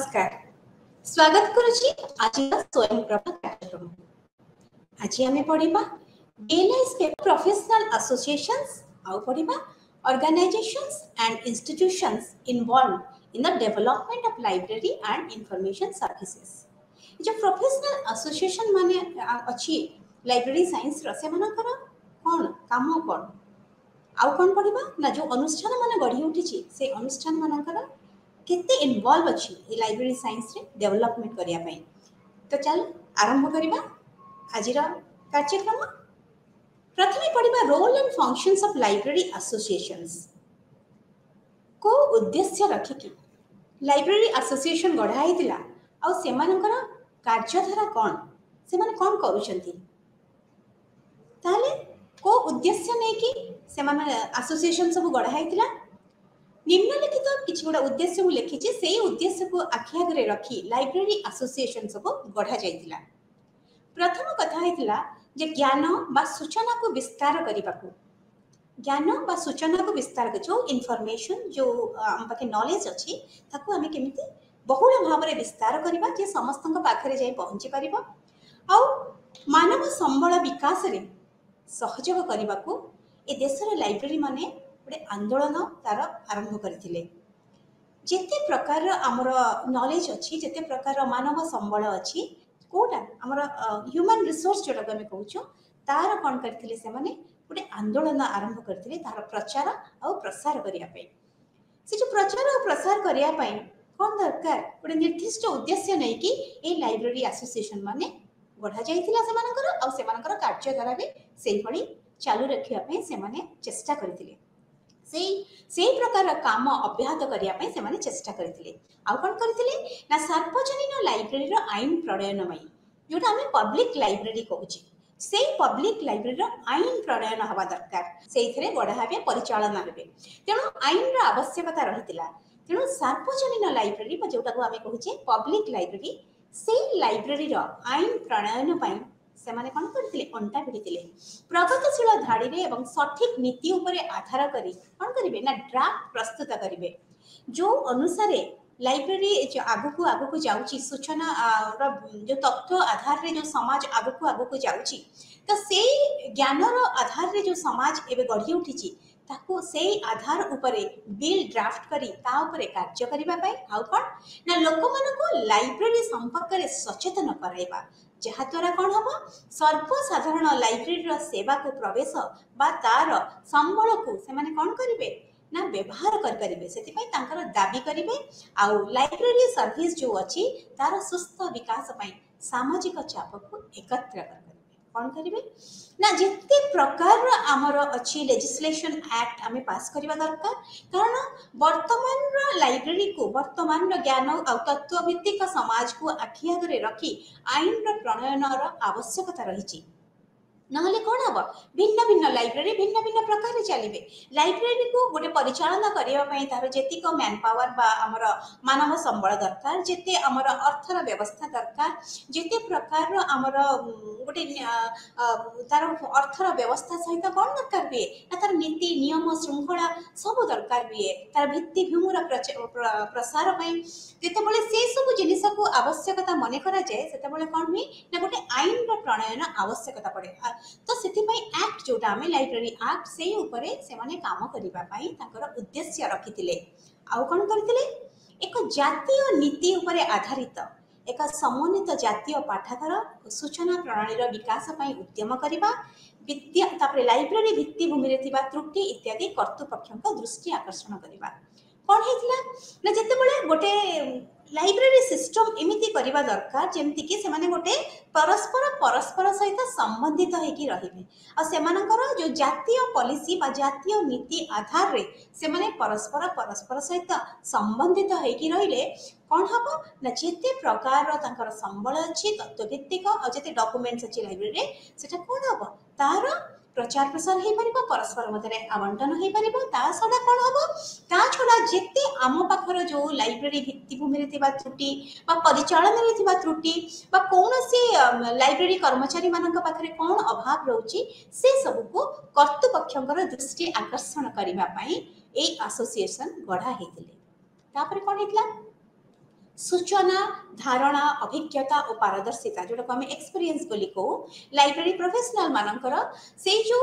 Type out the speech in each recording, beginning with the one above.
नमस्कार स्वागत करुछि आज स्वयं प्रभा कार्यक्रम। आज आमे पढिबा BNISP प्रोफेशनल एसोसिएशंस आउ पढिबा organizations and institutions involved in the development of library and information services. जो प्रोफेशनल एसोसिएशन माने अछि लाइब्रेरी साइंस रो से मानकर कोन काम कोन आउ कोन पढिबा ना जो अनुष्ठान माने गढी उठिछि से अनुष्ठान मानकर केते इन्वॉल्व अछि ए लाइब्रेरी साइंस रे डेवलपमेंट करिया पई। तो चल आरंभ करिबा आजिरा कार्यक्रम। प्रथमे पढिबा role and functions of library associations को उद्देश्य रखि कि लाइब्रेरी एसोसिएशन गढा हेतिला आ सेमानकर कार्यधारा कोन से माने कोन करूछंती ताले को उद्देश्य नै कि सेमाने एसोसिएशन सब गढा हेतिला। निम्नलिखित किछि गुडा उद्देश्य मु लिखिछि सेही उद्देश्य को आखि आगरे रखी लाइब्रेरी एसोसिएशन सब गढा जायतिला। प्रथम कथा हेतिला जे ज्ञान बा सूचना को विस्तार करिबाकू ज्ञान बा सूचना को विस्तार जो इन्फॉर्मेशन जो हम पाके नॉलेज अछि ताकू हमें केमिति बहुल भाव रे विस्तार करिबा जे समस्तक पाखरे जाई पहुंची परिबो आ मानव संबल विकास रे सहयोग करिबाकू ए देशर लाइब्रेरी माने गोटे आंदोलन तार आरंभ करथिले। जेते प्रकार हमर नॉलेज अछि जेते प्रकार मानव संबल अछि कोटा हमर ह्यूमन रिसोर्स जोटा हमें कहूछु तार कोन करथिले से माने गोटे आंदोलन आरंभ करथिले तार प्रचार और प्रसार करिया पई। से जो प्रचार और प्रसार करिया पई कोन दरकार गोटे निर्दिष्ट उद्देश्य नै कि ए लाइब्रेरी एसोसिएशन माने गढा जायतिला सेमानकर कार्यधारा रे सेही भली चालू रखिया पई से माने चेष्टा करथिले। से प्रकार काम अभ्याहत करिया पई से माने चेष्टा करथिले। आ कोन करथिले ना सार्वजनिक लाइब्रेरी रो आईन प्रणयनमय जोटा हमें पब्लिक लाइब्रेरी कहूची से पब्लिक लाइब्रेरी रो आईन प्रणयन हवा दरकार सेइथरे गढाबे परिचालन हेबे तेणु आईन रो आवश्यकता रहितिला। तेणु सार्वजनिक लाइब्रेरी बा जोटा को हमें कहूचे पब्लिक लाइब्रेरी से लाइब्रेरी रो आईन प्रणयन पई सेमाने कोन करथिले अंटा भिड़िथिले। प्रगतिशील धाड़ी रे एवं सठिक नीति उपरे आधार करी कोन करिवे ना ड्राफ्ट प्रस्तुत करिवे जो अनुसार लाइब्रेरी जो आगु जाउची सूचना जो तथ्य आधार रे जो समाज आगु जाउची तो से ज्ञान रो आधार रे जो समाज एबे गढी उठिची ताको से आधार उपरे बिल ड्राफ्ट करी ता उपरे कार्य करिबा पई आउ कोन ना लोक मानको लाइब्रेरी संपर्क रे सचेतन कराइबा जहा द्वारा कौन हम सर्वसाधारण लाइब्रेरी रो सेवा को प्रवेश बा तार संबल को से माने कौन करिवे ना व्यवहार कर परिबे सेति पई तांकर दाबी करिवे आ लाइब्रेरी सर्विस जो अछि तार सुस्थ विकास पई सामाजिक चाप को एकत्र करिवे कौन करिवे ना जेते प्रकार हमर अछि लेजिस्लेशन एक्ट हमें पास करिवा दरकार कारण वर्तमान रो लाइब्रेरी को वर्तमान रो ज्ञान और तत्व भित्तिक समाज को आखि आगरे रखी आईन रो प्रणयन रो आवश्यकता रहिछि। नहले कोन हबो भिन्न भिन्न लाइब्रेरी भिन्न भिन्न प्रकार रे चलिबे लाइब्रेरी को गोटे परिचालन करिया पई तार जेतिक मैन पावर बा हमर मानव संबल दरकार जेते हमर अर्थर व्यवस्था दरकार जेते प्रकार हमर गोटे तार अर्थर व्यवस्था सहित कोन दरकार बे तार नीति नियम श्रृंखला सब दरकार बे तार भित्ति भूमिर प्रसार पई जेते बोले से सब जिनिस को आवश्यकता मने करा जाय सेते बोले कोन हुई ना गोटे आईन रो प्रणयन आवश्यकता पड़े। तो सेति पई एक्ट जोटा हमें लाइब्रेरी एक्ट से ऊपर से माने काम करिबा पई ताकर उद्देश्य रखिथिले। आउ कोन करथिले एक जातीय नीति ऊपर आधारित एक समन्वित जातीय पाठागार सूचना प्रणाली रो विकास पई उद्यम करिबा विद्या तापर लाइब्रेरी भित्ति भूमि रे थिबा त्रुटि इत्यादि कर्तृपक्षक दृष्टि आकर्षण करिबा कोन हेतिला ना जते बळे गोटे लाइब्रेरी सिस्टम एमिति करिबा दरकार जेमति कि से माने गोटे परस्पर सहित संबंधित हेकी रहिबे आ सेमानकर जो जातीय पॉलिसी बा जातीय नीति आधार रे से माने परस्पर सहित संबंधित हेकी रहिले कोन हबो ना जेते प्रकार तांकर संबल अछि तत्वभित्तिक आ जेते डॉक्यूमेंट्स अछि लाइब्रेरी रे सेटा कोन हबो तार प्रचार प्रसार हे परिबो परस्पर मधरे आवंटन हे परिबो ता सडा कोन हबो ता छोडा जेते आम पाखर जो लाइब्रेरी भित्ति भूमि रे थिबा त्रुटि बा परिचालन रे थिबा त्रुटि बा कोनोसी लाइब्रेरी कर्मचारी मानक पाखरे कोन अभाव रहउची से सब को कर्तृपक्षकर दृष्टि आकर्षण करिबा पई ए एसोसिएशन गढा हेतिले। तापर कोन हेतला सूचना धारणा अभिज्ञता और पारदर्शिता जोटा को आम एक्सपीरियंस बोली कहू लाइब्रेरी प्रोफेशनल मानकर से जो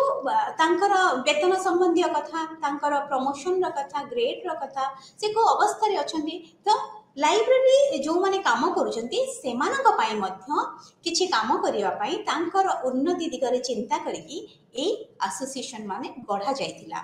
तांकर वेतन संबंधी कथा तांकर प्रमोशन कथा ग्रेड कथा से को अवस्था रे अछंती तो लाइब्रेरी जो माने काम करूछंती सेमानक पाई मध्य किछि काम करिवा पाई तांकर उन्नति दिगरे चिंता करिकी ए एसोसिएशन माने गढ़ा जायतिला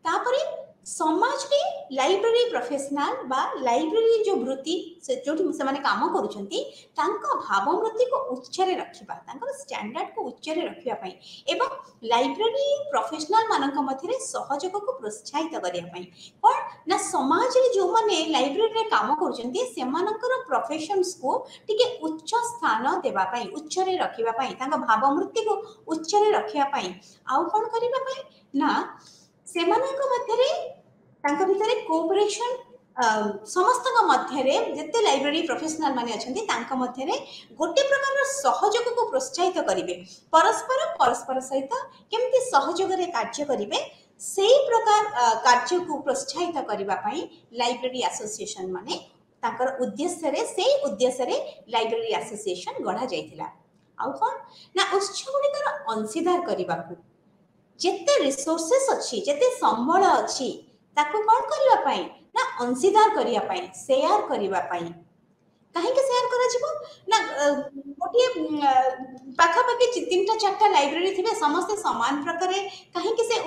तापरे समाज रे लाइब्रेरी प्रोफेशनल बा लाइब्रेरी जो वृत्ति से जो से माने काम करूछंती तांका भावमृत्ति को उच्च रे रखिबा तांकर स्टैंडर्ड को उच्च रे रखिबा पई एवं लाइब्रेरी प्रोफेशनल मानक मध्यरे सहयोग को प्रोत्साहित करिया पई कोन ना समाज रे जो माने लाइब्रेरी रे काम करूछंती से मानकर प्रोफेशंस को टिके उच्च स्थान देबा पई उच्च रे रखिबा पई तांका भावमृत्ति को उच्च रे रखिबा पई आउ कोन करिबा पई ना सेमानक मध्यरे तांका भितरे कोऑपरेशन समस्त मध्यरे जते लाइब्रेरी प्रोफेशनल माने अछंती तांका मध्यरे गोटे प्रकार सहयोग को प्रोत्साहित करिवे परस्पर परस्पर सहित केमति सहयोग रे कार्य करिवे सेही प्रकार कार्य को प्रोत्साहित करिवा पई लाइब्रेरी एसोसिएशन माने तांकर उद्देश्य रे सेही उद्देश्य रे लाइब्रेरी एसोसिएशन गढ़ा जायतिला आउ कोन ना उत्सव गुडिकर अंशीदार करिबाकू जेते रिसोर्सेस अछि जेते संबळ अछि ताको कोन करिवा पई ना अंशीदार करिया पई शेयर करिवा पई काहे के शेयर करा जिवो ना गोटे पाखा पाखी तीनटा चारटा लाइब्रेरी थिबे समस्त समान प्रकारे काहे के से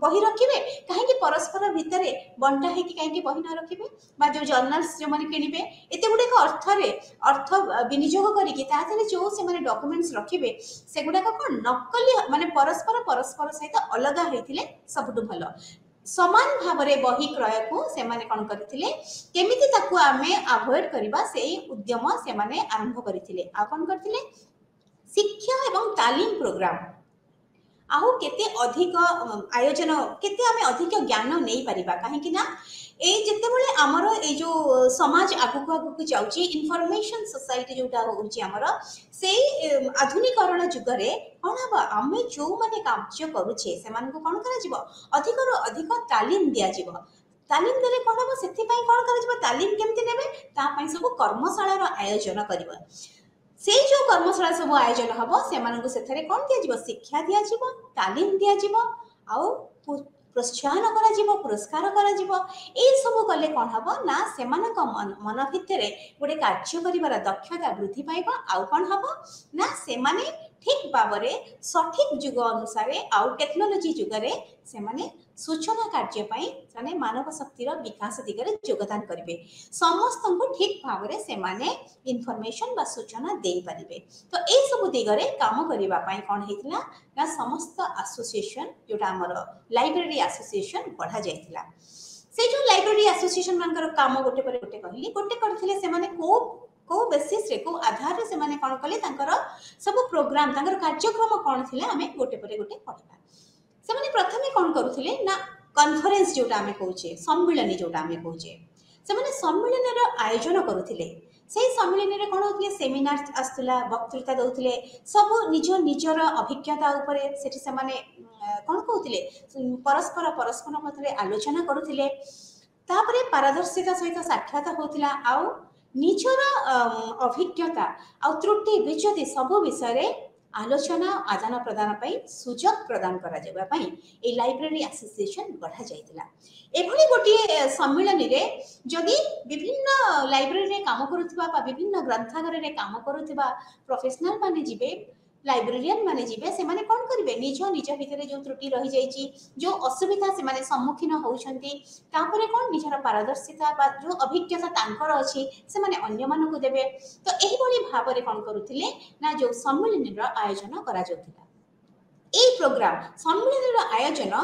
बही रखिबे काहे के परस्पर भितरे बंटा हे कि काहे के बही न रखिबे बा जो जर्नल्स जो माने किनिबे एते गुडे को अर्थ विनियोग करी कि ताथले जो से माने डॉक्यूमेंट्स रखिबे से गुडा को नकली माने परस्पर सहित अलग हेतिले सबटु भलो समान भावरे बही क्रय को से माने कोन करथिले केमिति ताकू आमे अवॉइड करबा सेही उद्यम से माने आरंभ करथिले आ कोन करथिले शिक्षा एवं तालीम प्रोग्राम आहु केते अधिक आयोजन केते आमे अधिक ज्ञान नै परिबा काहे कि ना ए जेते बेले हमर ए जो समाज आगु आगु जाउची इन्फॉर्मेशन सोसाइटी जोटा होउची हमर सेही आधुनिकरण जुग रे कोन हबा आमे जो माने कार्य करूछे से मान को कोन करा जिवो अधिक रो अधिक तालीम दिया जिवो तालीम देले कोन हबो सेति पई कोन करा जिवो तालीम केमति नेबे ता पई सब कर्मशाला रो आयोजन करबो से जो कर्मशाला सब आयोजन हबो से मान को सेथरे कोन दिया जिवो शिक्षा दिया जिवो तालीम दिया जिवो आउ प्रोत्साहन करा जिवो पुरस्कार करा जिवो ए सब कले कोन हबो ना सेमानक मन भितरे गोटे कार्य करिवार दक्षता वृद्धि पाइबा आउ कोन हबो ना सेमाने ठीक बाबरे सठिक जुग अनुसार आउ टेक्नोलॉजी जुगरे सेमाने सूचना कार्य पाई माने मानव शक्तिर विकास दिगरे योगदान करिवे समस्त को ठीक भावरे सेमाने इन्फॉर्मेशन बा सूचना देई परिबे तो ए सब दिगरे काम करिवा पाई कोन हेतिला ना समस्त एसोसिएशन जोटा हमर लाइब्रेरी एसोसिएशन पढ़ा जायतिला से जो लाइब्रेरी एसोसिएशन मानकर काम गोटे पर गोटे कहली गोटे करथिले से माने को बेसिस रे को आधार रे से माने कोन कले तांकर सब प्रोग्राम तांकर कार्यक्रम कोन थिले हमें गोटे पर गोटे पढिबा से माने प्रथमे कोन करूथिले ना कॉन्फ्रेंस जोटा हमें कहूचे सम्मेलन जोटा हमें कहूचे से माने सम्मेलन रो आयोजन करूथिले सेही सम्मेलन रे कोन होथिले सेमिनार आस्तुला वक्तृता दउथिले सब निजर अभिज्ञता ऊपर सेठी से माने कोन कहूथिले परस्पर मध्य आलोचना करूथिले तापरे पारदर्शिता सहित साक्षात होथिला आउ निजर अभिज्ञता आ त्रुटि विचति सब विषय आलोचना आदान प्रदान पाई सुजोग प्रदान करा जेबा पाई ए लाइब्रेरी एसोसिएशन गढ़ा जायतिला एभली गोटे सम्मेलन रे जदि विभिन्न लाइब्रेरी रे काम करूथिबा बा विभिन्न ग्रंथागार रे काम करूथिबा प्रोफेशनल माने जिबे लाइब्रेरियन माने जिबे से माने कोन करिवे निज भितरे जो त्रुटि रही जाईची जो असुविधा से माने सम्मुखीन होउछंती तापरे कोन निजर पारदर्शिता बा जो अभिज्ञता तांकर अछि से माने अन्य मानकु देबे तो एही बली भाबरे कोन करूथिले ना जो सम्मेलन रो आयोजन करा जाउथिला ए प्रोग्राम सम्मेलन रो आयोजन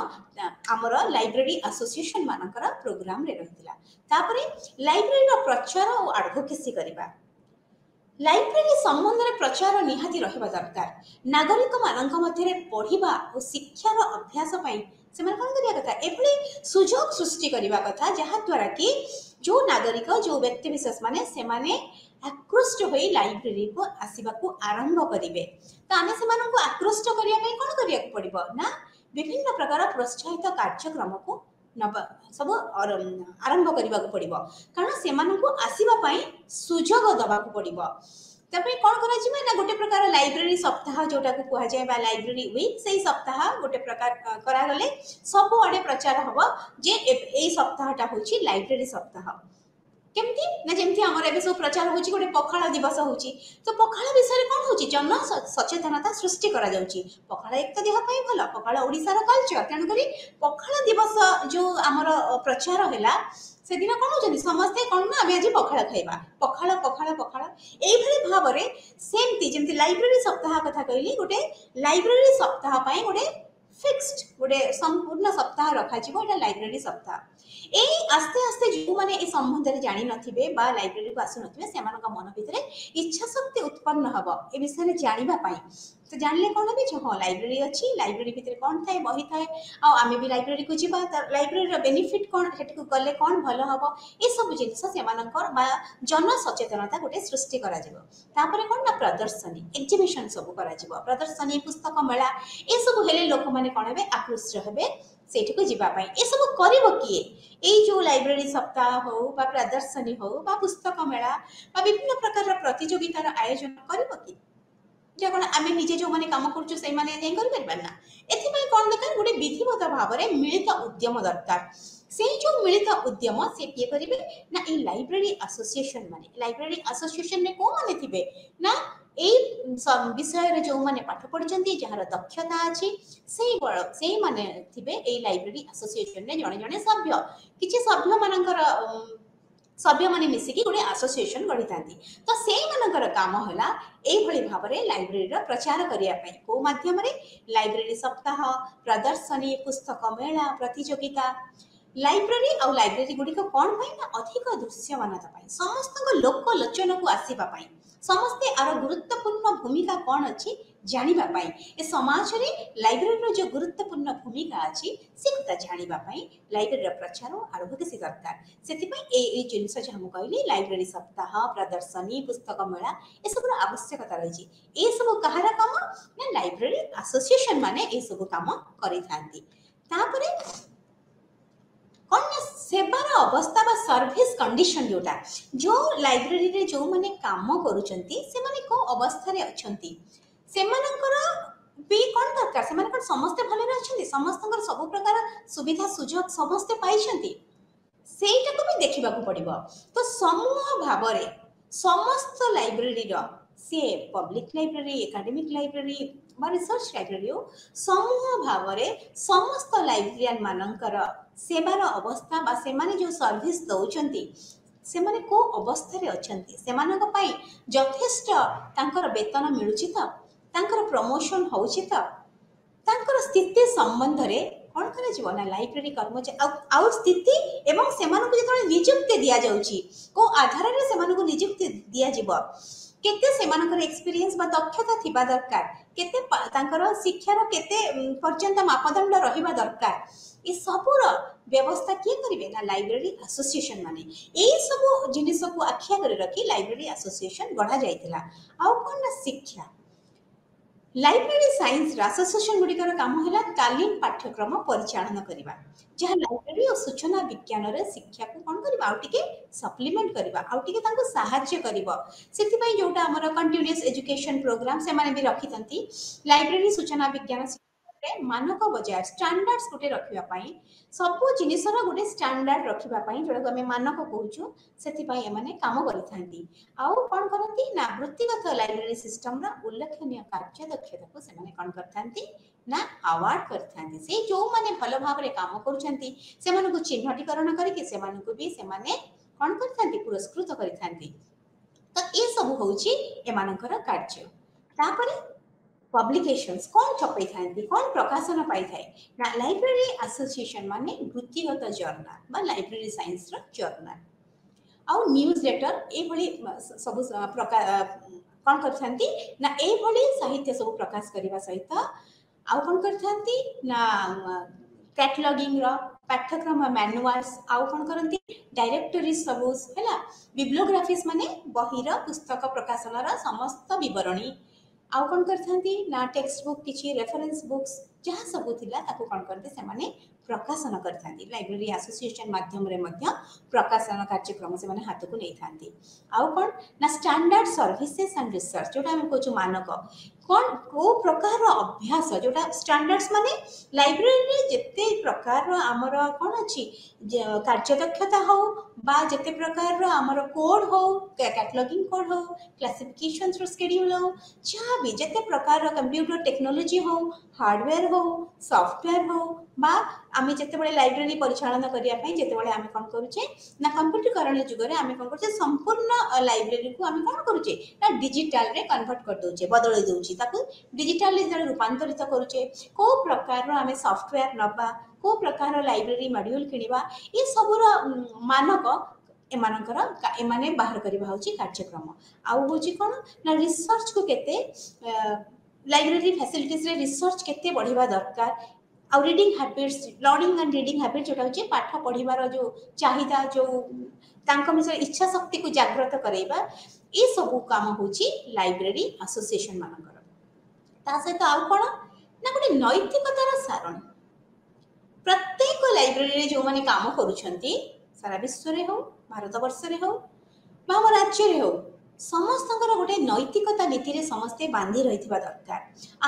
हमर लाइब्रेरी एसोसिएशन मानकर प्रोग्राम रे रहितला तापरे लाइब्रेरी रो प्रचार और एडवोकेसी करिबा लाइब्रेरी संबंध में प्रचार निहाती रहिबा दरकार नागरिक मानक मध्यरे पढ़िबा और शिक्षार अभ्यास पई से मन कोन करिया कथा एभली सुजोग सृष्टि करिबा कथा जहा द्वारा कि जो नागरिक जो व्यक्ति विशेष माने से माने आकृष्ट होई लाइब्रेरी को आसीबा को आरंभ करिवे त आने से मानन को आकृष्ट करिया पई कोन करिया पड़िबो ना विभिन्न प्रकार प्रोत्साहित कार्यक्रम को नब सब आरंभ करने को पड़ो कारण से आसवाप सुजोग दवाक पड़ो तबे कौन करा गोटे प्रकार लाइब्रेरी सप्ताह जोटा को कह जाए लाइब्रेरी वीक से सप्ताह गोटे प्रकार करागले सब आड़े प्रचार हम जे ए सप्ताहटा हूँ लाइब्रेरी सप्ताह केमती ना जमती आमर एबे सब प्रचार होची गोटे पखाला दिवस होची तो पखाला विषय कौन होची जन सचेतनता सृष्टि करा जाउची पखाला एक तो देह पई भलो पखाला ओडिसा रो कल्चर तेन करी पखाला दिवस जो आमर प्रचार हैला से दिन कौन होचनी समस्ते कौन ना आमे आज पखाला खाइबा पखाला पखाला पखाला एई भली भाबरे सेमती जेमती लाइब्रेरी सप्ताह कथा कहली गोटे लाइब्रेरी सप्ताह पई गोटे फिक्स्ड गोटे संपूर्ण सप्ताह रखा जीवो लाइब्रेरी सप्ताह एई आस्ते आस्ते जो माने ए संबंध रे जानि नथिबे बा लाइब्रेरी को आसु नथिबे सेमानका मन भितरे इच्छा शक्ति उत्पन्न हबो ए विषय रे जानिबा पई तो जानले कोन हबे जो हां लाइब्रेरी अछि लाइब्रेरी भितरे कोन थाए बही थाए आ आमे भी लाइब्रेरी को जिबा त लाइब्रेरी रो बेनिफिट कोन हेट को गले कोन भलो हबो ए सब जिनिस सेमानकर बा जन सचेतनता गोटे सृष्टि करा जिवो तापरे कोन ना प्रदर्शनी एग्जीबिशन सब करा जिवो प्रदर्शनी पुस्तक मेला ए सब हेले लोक माने कोन हेबे आकृष्ट हेबे सेठी को जिबा पई ए सब करबो किए एई जो लाइब्रेरी सप्ताह हो बा प्रदर्शनी हो बा पुस्तक मेला बा विभिन्न प्रकार प्रतियोगितार आयोजन करबो कि जे कोन आमे निजे जो माने काम करछु सेई माने नै कर परबा ना एथि पई कोन दरकार गोटे विधिवत भाव रे मिलित उद्यम दरकार से जो मिलित उद्यम से किए करिवे ना ए लाइब्रेरी एसोसिएशन में को माने थिबे ना एई सब विषय रे जो माने पाठ पढिचंती जहार दक्षता अछि सेई माने थिबे एई लाइब्रेरी एसोसिएशन ने जणे जणे सभ्य किछि सभ्य मानकर सभ्य माने मिसिकी गोटे एसोसिएशन गढ़ी थांती तो सेई मानकर काम होला एई भली भाबरे लाइब्रेरी रो प्रचार करिया पई को माध्यम रे लाइब्रेरी सप्ताह प्रदर्शनी पुस्तक मेला प्रतियोगिता लाइब्रेरी और लाइब्रेरी गुडी को कोन पई ना अधिक दृश्यमानता पई समस्त लोक लोचन को आसीबा पई समस्ते आर गुरुत्वपूर्ण भूमिका कौन अच्छी जानिबा पाई ए समाज रे लाइब्रेरी रो जो गुरुत्वपूर्ण भूमिका अछि से कथा जानिबा पाई लाइब्रेरी रो प्रचार और एडवोकेसी दरकार सेति पई ए जिंस जे हम कहली लाइब्रेरी सप्ताह प्रदर्शनी पुस्तक मेला ए सब आवश्यकता रही छी ए सब कहारा काम ना लाइब्रेरी एसोसिएशन माने ए सब काम करि थांती तापरे कौन सेवार अवस्था बा सर्विस कंडीशन जोटा जो लाइब्रेरी रे जो माने काम करूचंती से माने को अवस्था रे अछंती से मानकर भी कौन दरकार से मानकर समस्त भले रे अछंती समस्तकर सब प्रकार सुविधा सुजोग समस्त पाइछंती सेटा को भी देखिबा को पड़िबो तो समूह भाव रे समस्त लाइब्रेरी रो से पब्लिक लाइब्रेरी एकेडमिक लाइब्रेरी बा रिसर्च लाइब्रेरी हो समूह भाव रे समस्त लाइब्रेरियन मानकर सेवार अवस्था बा से माने जो सर्विस दउचंती से माने को अवस्था रे अछंती से मानक पई यथेष्ट तांकर वेतन मिलुची त तांकर प्रमोशन होउची त तांकर स्थिति संबंध रे कोन करे जीवन लाइब्रेरी कर्मचारी आउ स्थिति एवं से मानक जतने नियुक्ति दिया जाउची को आधार रे से मानक नियुक्ति दिया जीव केते से मानकर एक्सपीरियंस बा दक्षता थिबा दरकार केते तांकर शिक्षार केते पर्यंत मापदंड रहिबा दरकार ए सबुर व्यवस्था किए करिवे ना लाइब्रेरी एसोसिएशन माने एई सब जिनिस को आख्या करे रखी लाइब्रेरी एसोसिएशन गढ़ा जायतिला आउ कोन ना शिक्षा लाइब्रेरी साइंस एसोसिएशन गुडिकर काम होला तालीम पाठ्यक्रम परिचालन करिबा जहाँ लाइब्रेरी और सूचना विज्ञान रे शिक्षा को कोन करिबा आउ टिके सप्लीमेंट करिबा आउ टिके तांको सहाय्य करिबो सेति पई जोटा हमर कंटीन्यूअस एजुकेशन प्रोग्राम से माने भी रखितंती लाइब्रेरी सूचना विज्ञान मानक बजाय स्टैंडर्ड्स गोटे रखिबा पई सब जिनिसर गोटे स्टैंडर्ड रखिबा पई जोटा हमें मानक कहूछु सेति पई एमाने काम करिथांती आउ कोन करंती ना वृत्तिगत लाइब्रेरी सिस्टम रा उल्लेखनीय कार्य दक्षता को से माने कोन करथांती ना अवार्ड करथांती से जो माने भलो भाव रे काम करूछंती से माने को चिन्हटीकरण करिके से माने को भी से माने कोन करथांती पुरस्कृत करिथांती तो ए सब होउची एमानकर कार्य तापरे पब्लिकेशंस कौन छपई थांती कौन प्रकाशन पाई थाए ना लाइब्रेरी एसोसिएशन माने वृत्तिगत जर्नल बा लाइब्रेरी साइंस रो जर्नल आउ न्यूज लेटर ए भली सब प्रकार कौन करथांती ना ए भली साहित्य सब प्रकाश करिवा सहित आउ कौन करथांती ना कैटलॉगिंग रो पाठ्यक्रम मैनुअल्स आउ कौन करंती डायरेक्टरी सब हैला बिब्लियोग्राफीज माने बहिर पुस्तक प्रकाशन रो समस्त विवरणी आउ कौन करथांती ना टेक्स्ट बुक किछि रेफरेंस बुक्स जहाँ सब थिला ताको कोन करते से माने प्रकाशन करथांती लाइब्रेरी एसोसिएशन माध्यम रे मध्य प्रकाशन कार्यक्रम से माने हाथ को नहीं थांती आउ कोन ना स्टैंडर्ड सर्विसेज एंड रिसर्च जोटा हम कहू मानक कोन को प्रकार अभ्यास जोटा स्टैंडर्ड्स माने लाइब्रेरी रे जेते प्रकार हमर कोन अछि कार्यदक्षता हो बा जेते प्रकार हमर कोड हो कैटलॉगिंग कोड हो क्लासिफिकेशन थ्रू शेड्यूल हो जहाँ भी जेते प्रकार कंप्यूटर टेक्नोलॉजी हो हार्डवेयर हो सॉफ्टवेयर हो बा आमे जेते बळे लाइब्रेरी परिचालन करिया पई जेते बळे आमे कोन करूचे ना कंप्यूटरीकरण युग रे आमे कोन करूचे संपूर्ण लाइब्रेरी को आमे कोन करूचे ना डिजिटल रे कन्वर्ट कर दोचे बदलै दोची ताकू डिजिटल रे जण रूपांतरित करूचे को प्रकार रो आमे सॉफ्टवेयर नबा को प्रकार लाइब्रेरी मॉड्यूल किनिबा ये सबुर मानक एमानकर एमाने बाहर करिबा होची कार्यक्रम आउ होची कोन ना रिसर्च को केते लाइब्रेरी फैसिलिटीज रे रिसर्च केते बढ़िबा दरकार आ reading habits learning and reading habit जोटा होची पाठ पढिबार जो चाहिदा जो तांको मिसे इच्छा शक्ति को जागृत करैबा ए सब काम होची लाइब्रेरी एसोसिएशन मानकर ता सहित आउ कोन ना गोटे नैतिकतार सारण प्रत्येक लाइब्रेरी रे जो माने काम करूछंती सारा विश्व रे हो भारत वर्ष रे हो बा हम राज्य रे हो समस्तଙ୍କର गोटे नैतिकता नीति रे समस्ते बांधी रहिथिबा दरकार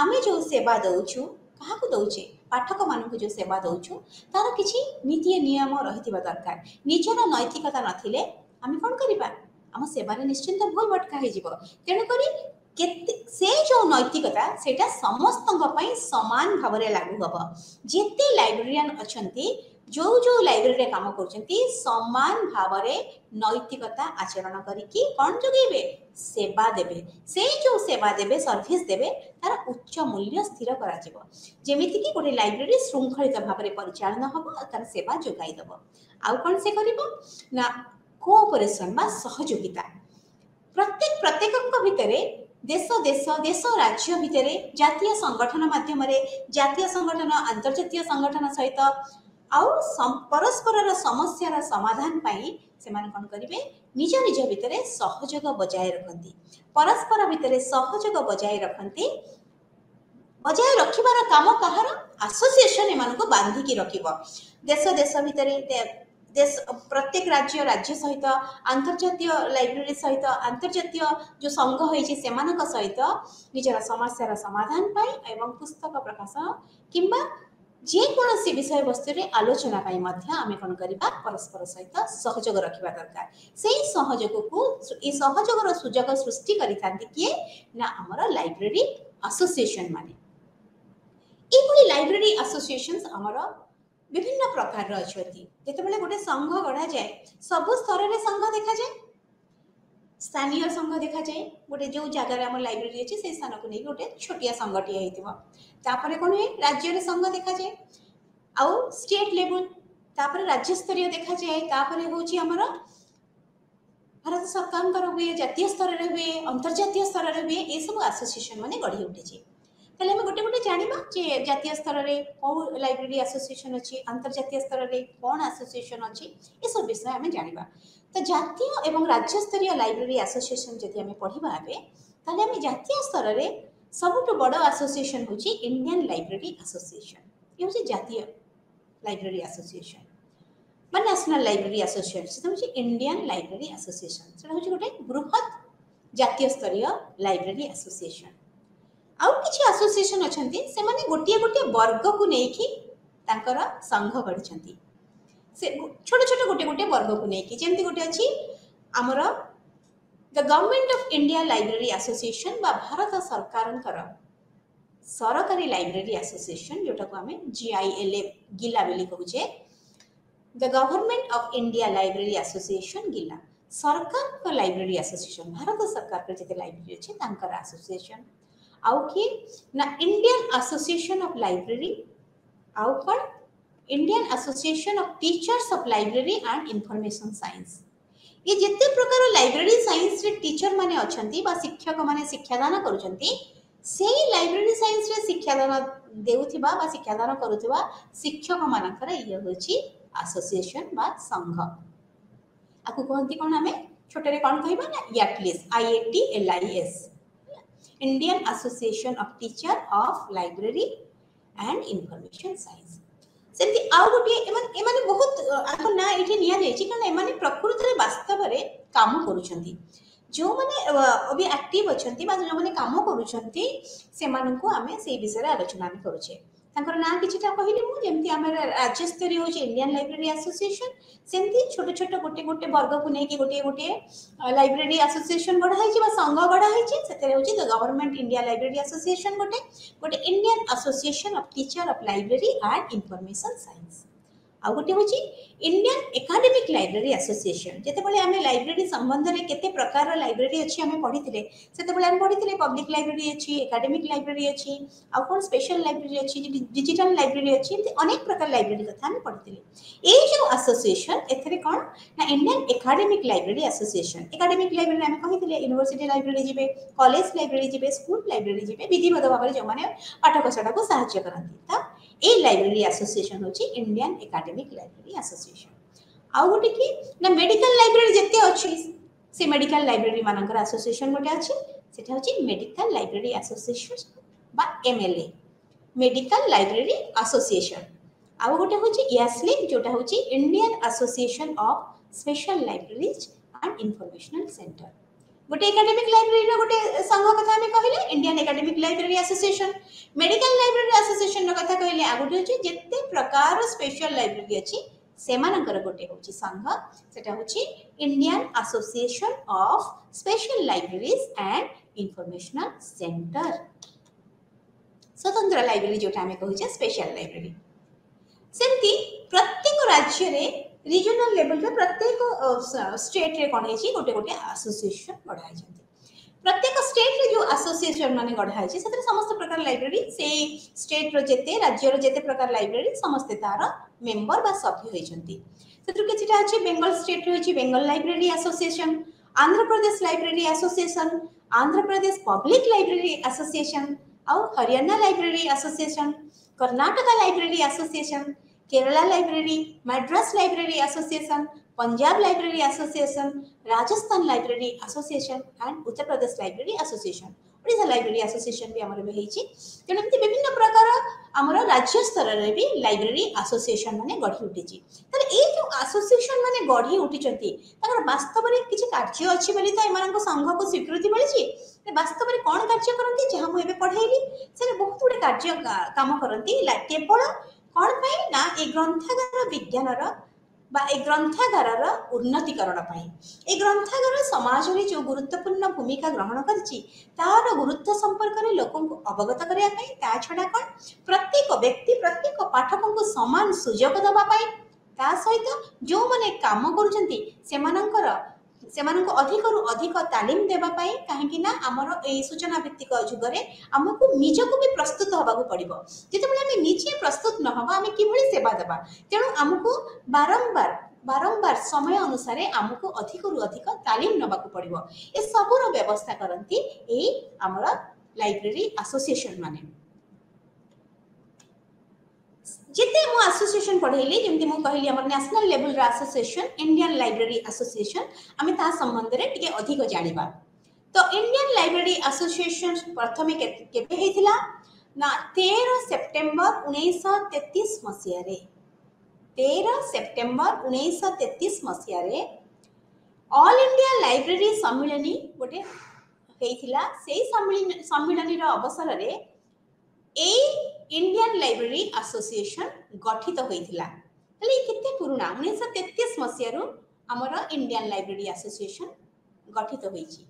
आमे जो सेवा दउछु काहाकू दउचे पाठक मानकू जो सेवा दउछु तार किछि नीति नियम रहिथिबा दरकार निजर नैतिकता नथिले आमे कोन करिबा हम सेवा रे निश्चिंत भूल भटका हे जिवो तेनु करी केते से जो नैतिकता सेटा समस्तଙ୍କ ପାଇଁ समान भावरे लागू हबो जेते लाइब्रेरियन अछंती जो जो लाइब्रेरी रे काम करछंती समान भावरे नैतिकता आचरण करिकी कोन जोगेबे सेवा देबे से जो सेवा देबे सर्विस देबे तार उच्च मूल्य स्थिर करा जिवो जेमिति कि गोटे लाइब्रेरी श्रृंखलित भावरे परिचालन हबो तार सेवा जोगाई दबो आउ कोन से करिवो ना कोऑपरेशन बा सहयोगिता प्रत्येक भितरे देश देश देश राज्य भितरे जातीय संगठन माध्यम जातीय संगठन अंतर्जातीय संगठन सहित आउ परस्पर समस्या समाधान पाई से माने कोन करिवे निज निज भितरे सहयोग बजाय रखंती परस्पर भितरे सहयोग बजाय रखंती बजाय रखिबार काम कहार एसोसिएशन एमानको बांधी की रखिबो देश देश भितरे देश प्रत्येक राज्य सहित अंतर्जातीय लाइब्रेरी सहित अंतर्जातीय जो संघ होइछि सेमानक सहित निजर समस्यार समाधान पाई एवं पुस्तक प्रकाशन किंबा जे कोनोसी विषय वस्तु रे आलोचना पाई मध्य आमे कोन करिबा परस्पर सहित सहयोग रखिबा दरकार सेही सहयोग को ए सहयोगर सुजग सृष्टि करिथांती किए ना हमर लाइब्रेरी एसोसिएशन माने एभली लाइब्रेरी एसोसिएशंस हमर विभिन्न प्रकार अच्छी जिते गोटे संघ गढ़ा जाए सब स्तर में संघ देखा जाए स्थानीय संघ देखा जाए गोटे जो जगार आम लाइब्रेरी अच्छी से स्थान को नहीं गोटे छोटिया संघटी होपर कौन हुए राज्य संघ देखा जाए आउ स्टेट लेवल तापर राज्य स्तरीय देखा जाए तापर होमर भारत सरकार हुए जातीय स्तर में हुए अंतर्जातीय स्तर में हुए ये सब एसोसिएशन माने गढ़ी उठी ताले हम गोटे गोटे जानिबा जे जातीय स्तर रे को लाइब्रेरी एसोसिएशन अछि अंतर्जातीय स्तर रे कोन एसोसिएशन अछि ए सब विषय हमें जानिबा तो जातीय एवं राज्य स्तरीय लाइब्रेरी एसोसिएशन जदि हमें पढ़िबा आबे ताले हमें जातीय स्तर रे सबटु बड़ एसोसिएशन होछि इंडियन लाइब्रेरी एसोसिएशन ये होछि जातीय लाइब्रेरी एसोसिएशन बा नेशनल लाइब्रेरी एसोसिएशन से होछि इंडियन लाइब्रेरी एसोसिएशन से होछि गोटे बृहत जातीय स्तरीय लाइब्रेरी एसोसिएशन आउ किछि एसोसिएशन अछंती से माने गोटिए गोटिए वर्ग को नेकी तांकर संघ गढिछंती से छोट छोट गोटे गोटे वर्ग को नेकी जेंति गोटे अछि हमर the government of India library association बा भारत सरकारंकर सरकारी लाइब्रेरी एसोसिएशन जोटा को हमें GILA गिला बोली कहूचे the government of India library association गिला सरकार का लाइब्रेरी एसोसिएशन भारत सरकार के जते लाइब्रेरी अछि तांकर एसोसिएशन आउ कि ना इंडियन एसोसिएशन ऑफ लाइब्रेरी आउ कोन Indian association of teachers of library and information science ये जिते प्रकार लाइब्रेरी साइंस रे टीचर माने अछंती बा शिक्षक माने शिक्षादान करूछंती सेही लाइब्रेरी साइंस रे शिक्षादान देउथिबा बा शिक्षादान करूथिबा शिक्षक मानकर ये होछि एसोसिएशन बा संघ आकु कहंती कोन हमें छोटे रे कोन कहबा ना याटलिस IATLIS Indian association of teacher of library and information science सेमती आउ गोटे एमाने बहुत आको ना एठी निया जायछि कारण एमाने प्रकृति रे वास्तव रे काम करूछंती जो माने अभी एक्टिव अछंती बा जो माने काम करूछंती सेमानंको आमे सेई विषय रे आलोचना आमे करूछे तांकर ना किछिटा कहिली मु जेमती हमर राज्य स्तरीय होछि इंडियन लाइब्रेरी एसोसिएशन सेमती छोट छोट गोटे गोटे वर्ग को नै कि गोटे गोटे लाइब्रेरी एसोसिएशन गढ़ा है संघ गढ़ा है the government India library association गोटे गोटे Indian association of teacher of library and information science आ गोटे होची इंडियन एकेडमिक लाइब्रेरी एसोसिएशन जेतेबेले आमे लाइब्रेरी संबंध रे केते प्रकार लाइब्रेरी अछि आमे पढिथिले सेतेबेले आमे पढिथिले पब्लिक लाइब्रेरी अछि एकेडमिक लाइब्रेरी अछि आ कोन स्पेशल लाइब्रेरी अछि डिजिटल लाइब्रेरी अछि अनेक प्रकार लाइब्रेरी कथा आमे पढिथिले ए जो एसोसिएशन एथरे कोन ना Indian academic library association academic library आमे कहिथिले यूनिवर्सिटी लाइब्रेरी जिबे कॉलेज लाइब्रेरी जिबे स्कूल लाइब्रेरी जिबे विधिवत भाबरे जो माने पाठक सडा को सहायता करंती ता ए लाइब्रेरी एसोसिएशन होची इंडियन एकेडमिक लाइब्रेरी एसोसिएशन आउ गोटे कि ना मेडिकल लाइब्रेरी जते अछि से मेडिकल लाइब्रेरी मानकर एसोसिएशन गोटे अछि सेटा होची मेडिकल लाइब्रेरी एसोसिएशन बा एमएलए मेडिकल लाइब्रेरी एसोसिएशन आउ गोटे होची यासलिक जोटा होची Indian association of special libraries and informational center गोटे एकेडमिक लाइब्रेरी रो गोटे संघ कथा हम कहिले Indian academic library association medical library association रो कथा कहिले आगुटे होची जत्ते प्रकार स्पेशल लाइब्रेरी अछि सेमानकर गोटे होची संघ सेटा होची Indian association of special libraries and informational centre स्वतंत्र लाइब्रेरी जोटा हम कहूचे स्पेशल लाइब्रेरी सेमती प्रत्येक राज्य रे रीजनल लेवल पे प्रत्येक स्टेट रे कोन हेची गोटे गोटे एसोसिएशन गढ़ा हेचंती प्रत्येक स्टेट रे जो एसोसिएशन माने गढ़ा हेची सेते समस्त प्रकार लाइब्रेरी से स्टेट रो जेते राज्य रो जेते प्रकार लाइब्रेरी समस्त तार मेंबर बा सभ्य हेचंती सेतु किछिटा अछि बेंगल स्टेट रे होची Bengal library association Andhra Pradesh library association Andhra Pradesh public library association और Haryana library association Karnataka library association Kerala library Madras library association Punjab library association Rajasthan library association and Uttar Pradesh library association Odisha library association भी हमर हेची तेणु विभिन्न प्रकार हमर राज्य स्तर रे भी लाइब्रेरी एसोसिएशन माने गढ़ी उठिची तर ए जो एसोसिएशन माने गढ़ी उठिचंती ताकर वास्तव रे किछि कार्य अछि बोली त एमानक संघ को स्वीकृति मिलिछि वास्तव में कौन कार्य करती जहाँ मुझे पढ़ेली से बहुत गुड़े कार्य काम करती केवल कौन पाई ना ए ग्रंथागार विज्ञान ए ग्रंथागार उन्नतिकरण ए ग्रंथागार समाज में जो गुरुत्वपूर्ण भूमिका ग्रहण करछि तार गुरुत्व संपर्क में लोक अवगत करने ता छड़ा कौन प्रत्येक व्यक्ति प्रत्येक पाठक को समान सुजोग दवाई ता सहित जो माने काम करुछंती सेमाननको अधिकरु अधिक तालीम देबा पाई काहेकि ना हमर ए सूचना भित्तिक जुगरे हमको निजको भी प्रस्तुत होबाको पड़िबो जेतेबेले हम निजे प्रस्तुत न हबा हम किभଳି सेवा देबा तेणु हमको बारंबार समय अनुसार हमको अधिकरु अधिक तालीम नबाको पड़िबो ए सबरो व्यवस्था करंती ए हमर लाइब्रेरी एसोसिएशन माने जिते मो एसोसिएशन पढ़ेली जेमती मो कहली हमर नेशनल लेवल रा एसोसिएशन इंडियन लाइब्रेरी एसोसिएशन आमे ता संबंध रे टिके अधिक जानिबा तो इंडियन लाइब्रेरी एसोसिएशन प्रथमे केबे हेतिला ना 13 सेप्टेम्बर 1933 मसिया रे 13 सेप्टेम्बर 1933 मसिया रे ऑल इंडिया लाइब्रेरी सम्मेलनी गोटे हेतिला सेही सम्मेलनी रो अवसर रे ए इंडियन लाइब्रेरी एसोसिएशन गठित होइथिला तले केते पुराना 1933 मसिया रो हमर इंडियन लाइब्रेरी एसोसिएशन गठित होइछि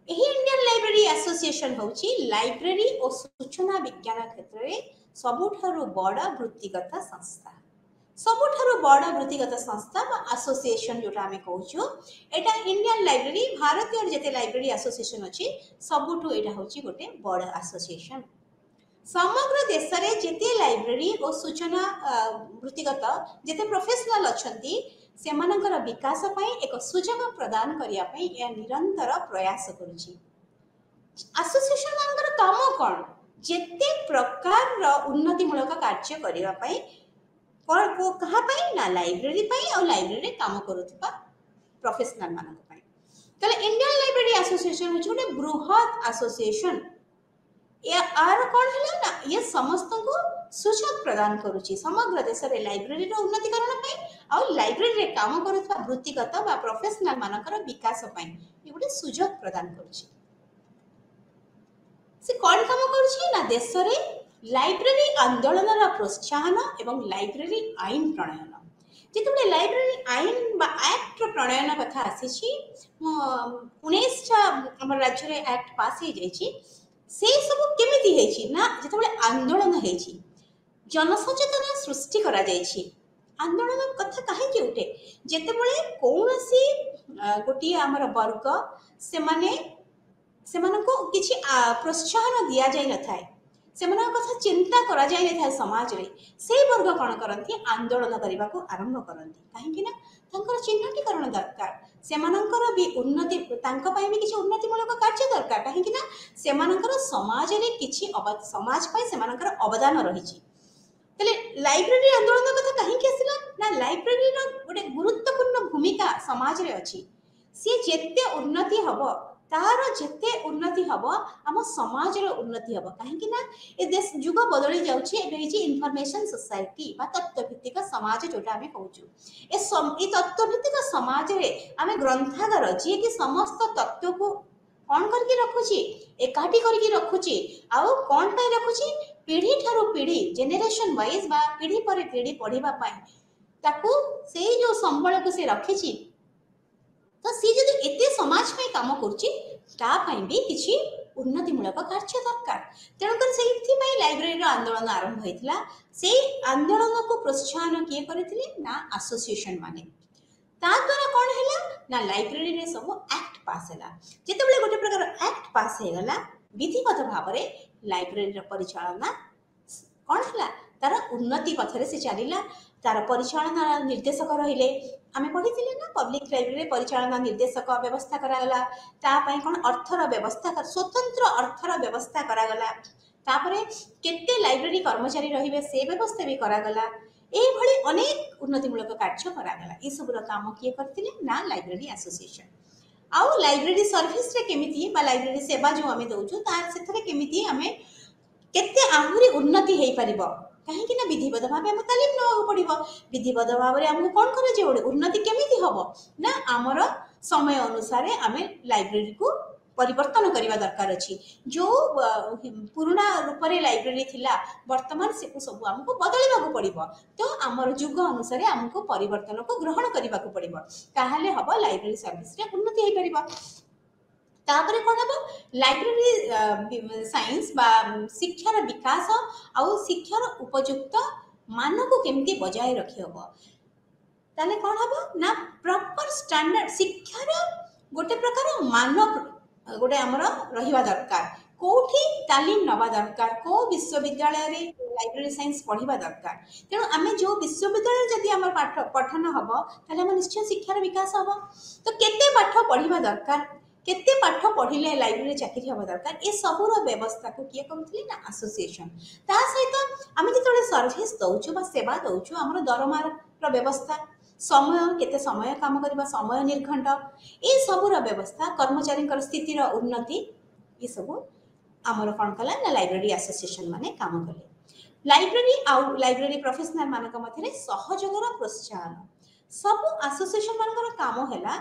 एही इंडियन लाइब्रेरी एसोसिएशन होछि लाइब्रेरी और सूचना विज्ञान क्षेत्र रे सबुठारु बड़ वृत्तिगत संस्था सबुठारु बड़ वृत्तिगत संस्था बा एसोसिएशन जोटा हमें कहूछु एटा इंडियन लाइब्रेरी भारतीय जेते लाइब्रेरी एसोसिएशन अछि सबुठु एटा होछि गोटे बड़ एसोसिएशन समग्र देश रे जेते लाइब्रेरी और सूचना वृत्तिगत जेते प्रोफेशनल अछंती सेमानकर विकास पई एक सुजोग प्रदान करिया पई या निरंतर प्रयास करूची एसोसिएशन मानकर काम कोन जेते प्रकार रो उन्नति मूलक कार्य करिया पई कोन को कहा पई ना लाइब्रेरी पई और लाइब्रेरी काम करूथबा प्रोफेशनल मानक पई तले इंडियन लाइब्रेरी एसोसिएशन होछ गोटे बृहत एसोसिएशन यार कौन है ना ये समस्त को सुजोग प्रदान करुच्ची समग्र देश रे लाइब्रेरी रो उन्नतिकरण पई आ लाइब्रेरी रे काम करुवा वृत्तिगत बा प्रोफेशनल मानकर विकास पई ये गोटे सुजोग प्रदान करुच्ची से कौन काम करुच्ची ना देश रे लाइब्रेरी आंदोलन रा प्रोत्साहन एवं लाइब्रेरी आईन प्रणयन जिते लाइब्रेरी आईन बा एक्ट प्रणयन कथा आसी 19टा हमर राज्य रे एक्ट पास हो जाइछि से सब केमिति हेछि ना जिते आंदोलन हेछि जनसचेतना सृष्टि करा जाइछि आंदोलन कथा काहे कि उठे जेतेबेले कोनोसी गोटी हमर वर्ग से माने सेमानको किछि प्रोत्साहन दिया जाय न थाए सेमानक कथा चिंता करा जाय न थाए समाज रे से वर्ग कोन करंती आंदोलन करबा को आरंभ करंती काहे कि ना तांकर चिन्हटीकरण दरकार सेमानकर भी उन्नति तांका पई भी किछि उन्नति मूलक कार्य दरकार काहे कि ना सेमानकर समाज रे किछि समाज पई सेमानकर अवदान रहिछि तले लाइब्रेरी आंदोलन कथा काहे कि आसिला ना लाइब्रेरी रो गोटे गुरुत्वपूर्ण भूमिका समाज रे अछि से जेते उन्नति हबो तार जेते उन्नति हबो हम समाज रो उन्नति हबो काहे कि ना ए देश जुग बदली जाउछि एबे हिची इन्फॉर्मेशन सोसाइटी बा तत्व भित्तिक समाज जोटा हमें कहउछु ए तत्व भित्तिक समाज रे हमें ग्रंथागार जे कि समस्त तत्व को कौन करके रखुची एकाठी करके रखुची आउ कौन पई रखुची पीढ़ी ठारो पीढ़ी जेनेरेशन वाइज बा पीढ़ी पर पीढ़ी पढ़िबा पई ताकू से जो संबल को से रखिची तो सी जदि एते समाज में काम करुची ता पई भी किछि उन्नति मूलक कार्य दरकार तेणुकर से लाइब्रेरी आंदोलन आरंभ होता से आंदोलन को प्रोत्साहन किए करथिले ना एसोसिएशन माने ता द्वारा कौन है ना लाइब्रेरी रे सब एक्ट पास है जिते गोटे प्रकार एक्ट पास हो गला विधिवत भाव में लाइब्रेरी परिचालना कौन है तार उन्नति पथरे से चलला तार परिचालना निर्देशक रहिले आमे पढ़ी ना पब्लिक लाइब्रेरी परिचालना निर्देशक व्यवस्था करागला तापाई कौन अर्थर व्यवस्था कर स्वतंत्र अर्थर व्यवस्था करागला तापरे केते लाइब्रेरी कर्मचारी रहिबे से व्यवस्था भी करागला ए भली अनेक उन्नतिमूलक कार्य करागला ए सबुर काम किए करथिले ना लाइब्रेरी एसोसिएशन आउ लाइब्रेरी सर्विस रे केमिति बा लाइब्रेरी सेवा जो आमे दउछु तार सेथरे केमिति आमे केते आहुरी उन्नति हेई परिबो कहीं ना विधिवत भाव आम तालीम नवा पड़ो विधिवत भाव में आमको कौन करे उन्नति केमिति हम ना आमर समय अनुसार आम लाइब्रेरी को परिवर्तन करने दरकार अच्छी जो पुराना रूप से लाइब्रेरी थिला वर्तमान से सब आमको बदलवा पड़ो तो आमर जुग अनुसार आमको परिवर्तन को ग्रहण करने को पड़ो ताहले हम लाइब्रेरी सर्विस रे उन्नति हो पार तापरे कौन हम लाइब्रेरी साइंस बा शिक्षार विकास आउ शिक्षार उपयुक्त मान को केमती बजाय रखी हम ताले कौन हम ना प्रॉपर स्टैंडर्ड शिक्षार गोटे प्रकार मान गोटे आमर रहिबा दरकार कोठी तालीम नवा दरकार को विश्वविद्यालय रे लाइब्रेरी साइंस पढ़िबा दरकार तेणु आमे जो विश्वविद्यालय जदि आमर पाठ पठन हम ताले हम निश्चय शिक्षार विकास हम तो केते पाठ पढ़िबा दरकार केते पाठ पढ़िले लाइब्रेरी चाकरी हवा दरकार ए सबुर व्यवस्था को किए करुथिले ना एसोसिएशन ता सहित आमे जेतले सर्विस दउछु बा सेवा दउछु हमर दरमार रो व्यवस्था समय केते समय काम करबा समय निर्घंट ए सबुर व्यवस्था कर्मचारी स्थिति रो उन्नति ये सब हमर कोन कला ना लाइब्रेरी एसोसिएशन माने काम कले लाइब्रेरी आउ लाइब्रेरी प्रोफेशनल मानक मध्यरे सहयोगर प्रोत्साहन सब एसोसिएशन मानकर काम हैला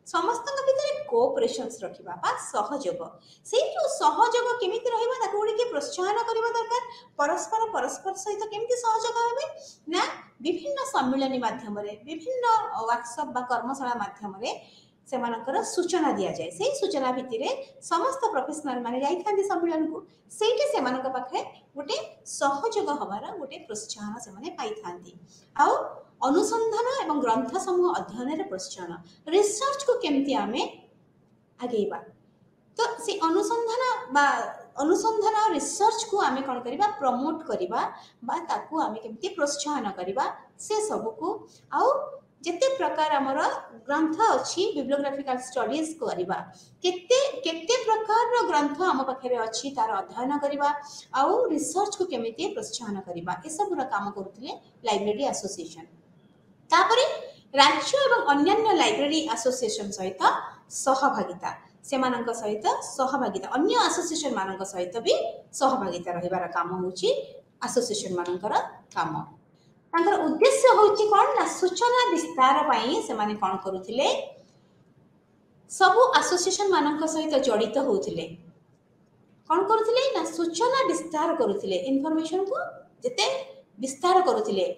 समस्त भितर कोऑपरेशंस रखिबा बा सहयोग से जो सहयोग केमिति रहिबा ताको उडी प्रोत्साहन करबा दरकार परस्पर सहित केमिति सहयोग हेबे ना विभिन्न सम्मेलन माध्यम रे विभिन्न वर्कशॉप बा कर्मशाला माध्यम रे सेमानकर सूचना दिया जाए से सूचना भित्तिरे समस्त प्रोफेशनल माने जाई थांदी सम्मेलन को सेठी सेमानक पाखे गोटे सहयोग हबार गोटे प्रोत्साहन से माने पाई थांदी आ अनुसंधान एवं ग्रंथ समूह अध्ययन रे प्रोत्साहन रिसर्च को केमती आमे आगेबा तो से अनुसंधान और रिसर्च को आमे कोन करिबा प्रमोट करिबा बा ताकू आमे केमती प्रोत्साहन करिबा से सब को आउ जेते प्रकार हमर ग्रंथ अछि बिब्लियोग्राफिकल स्टडीज करिबा केते प्रकार रो ग्रंथ हम पाखरे अछि तार अध्ययन करिबा आउ रिसर्च को केमिति प्रोत्साहन करिबा ए सब रो काम करथिले लाइब्रेरी एसोसिएशन तापरे राज्य एवं अन्य लाइब्रेरी एसोसिएशन सहित सहभागिता सेमानंक सहित सहभागिता अन्य एसोसिएशन मानक सहित भी सहभागिता रहिबार काम होची एसोसिएशन मानकर काम। तांकर उद्देश्य होची कोन ना सूचना विस्तार पई से माने कोन करूथिले सब एसोसिएशन मानक सहित जड़ित होउथिले कोन करूथिले ना सूचना विस्तार करूथिले इन्फॉर्मेशन को जते विस्तार करूथिले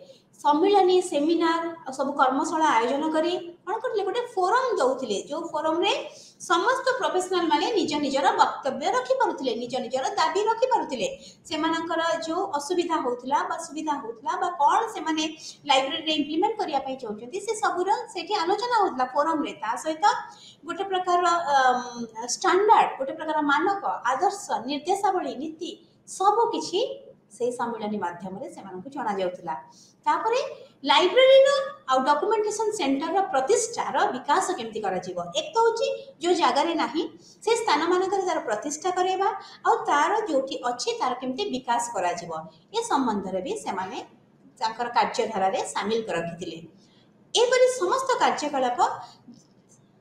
सम्मिलनी सेमिनार सब कर्मशाला आयोजन करी कोन करले गोटे फोरम दउथिले जो फोरम रे समस्त प्रोफेशनल माने निज निजर वक्तव्य रखि पारुथिले निज निजर दाबी रखि पारुथिले सेमानकर जो असुविधा होउथला बा सुविधा होउथला बा कोन से माने लाइब्रेरी रे इंप्लीमेंट करिया पई चाहउछंती से सबुर सेठी आलोचना होउथला फोरम रे ता सहित गोटे प्रकार स्टैंडर्ड गोटे प्रकार मानक आदर्श निर्देशावली नीति सब किछि से सम्मेलन माध्यम रे सेमानकु जणा जाउथला। तापरे लाइब्रेरी रो आ डॉक्यूमेंटेशन सेंटर रो प्रतिष्ठार विकास केमति करा जीवो एक तो होची जो जगह रे नाही से स्थान मानकर तार प्रतिष्ठा करेबा आ तार जोठी अछि तार केमति विकास करा जीवो ए संबंध रे भी सेमाने तांकर कार्यधारा रे शामिल कर रखिथिले। एपरि समस्त कार्यकलाप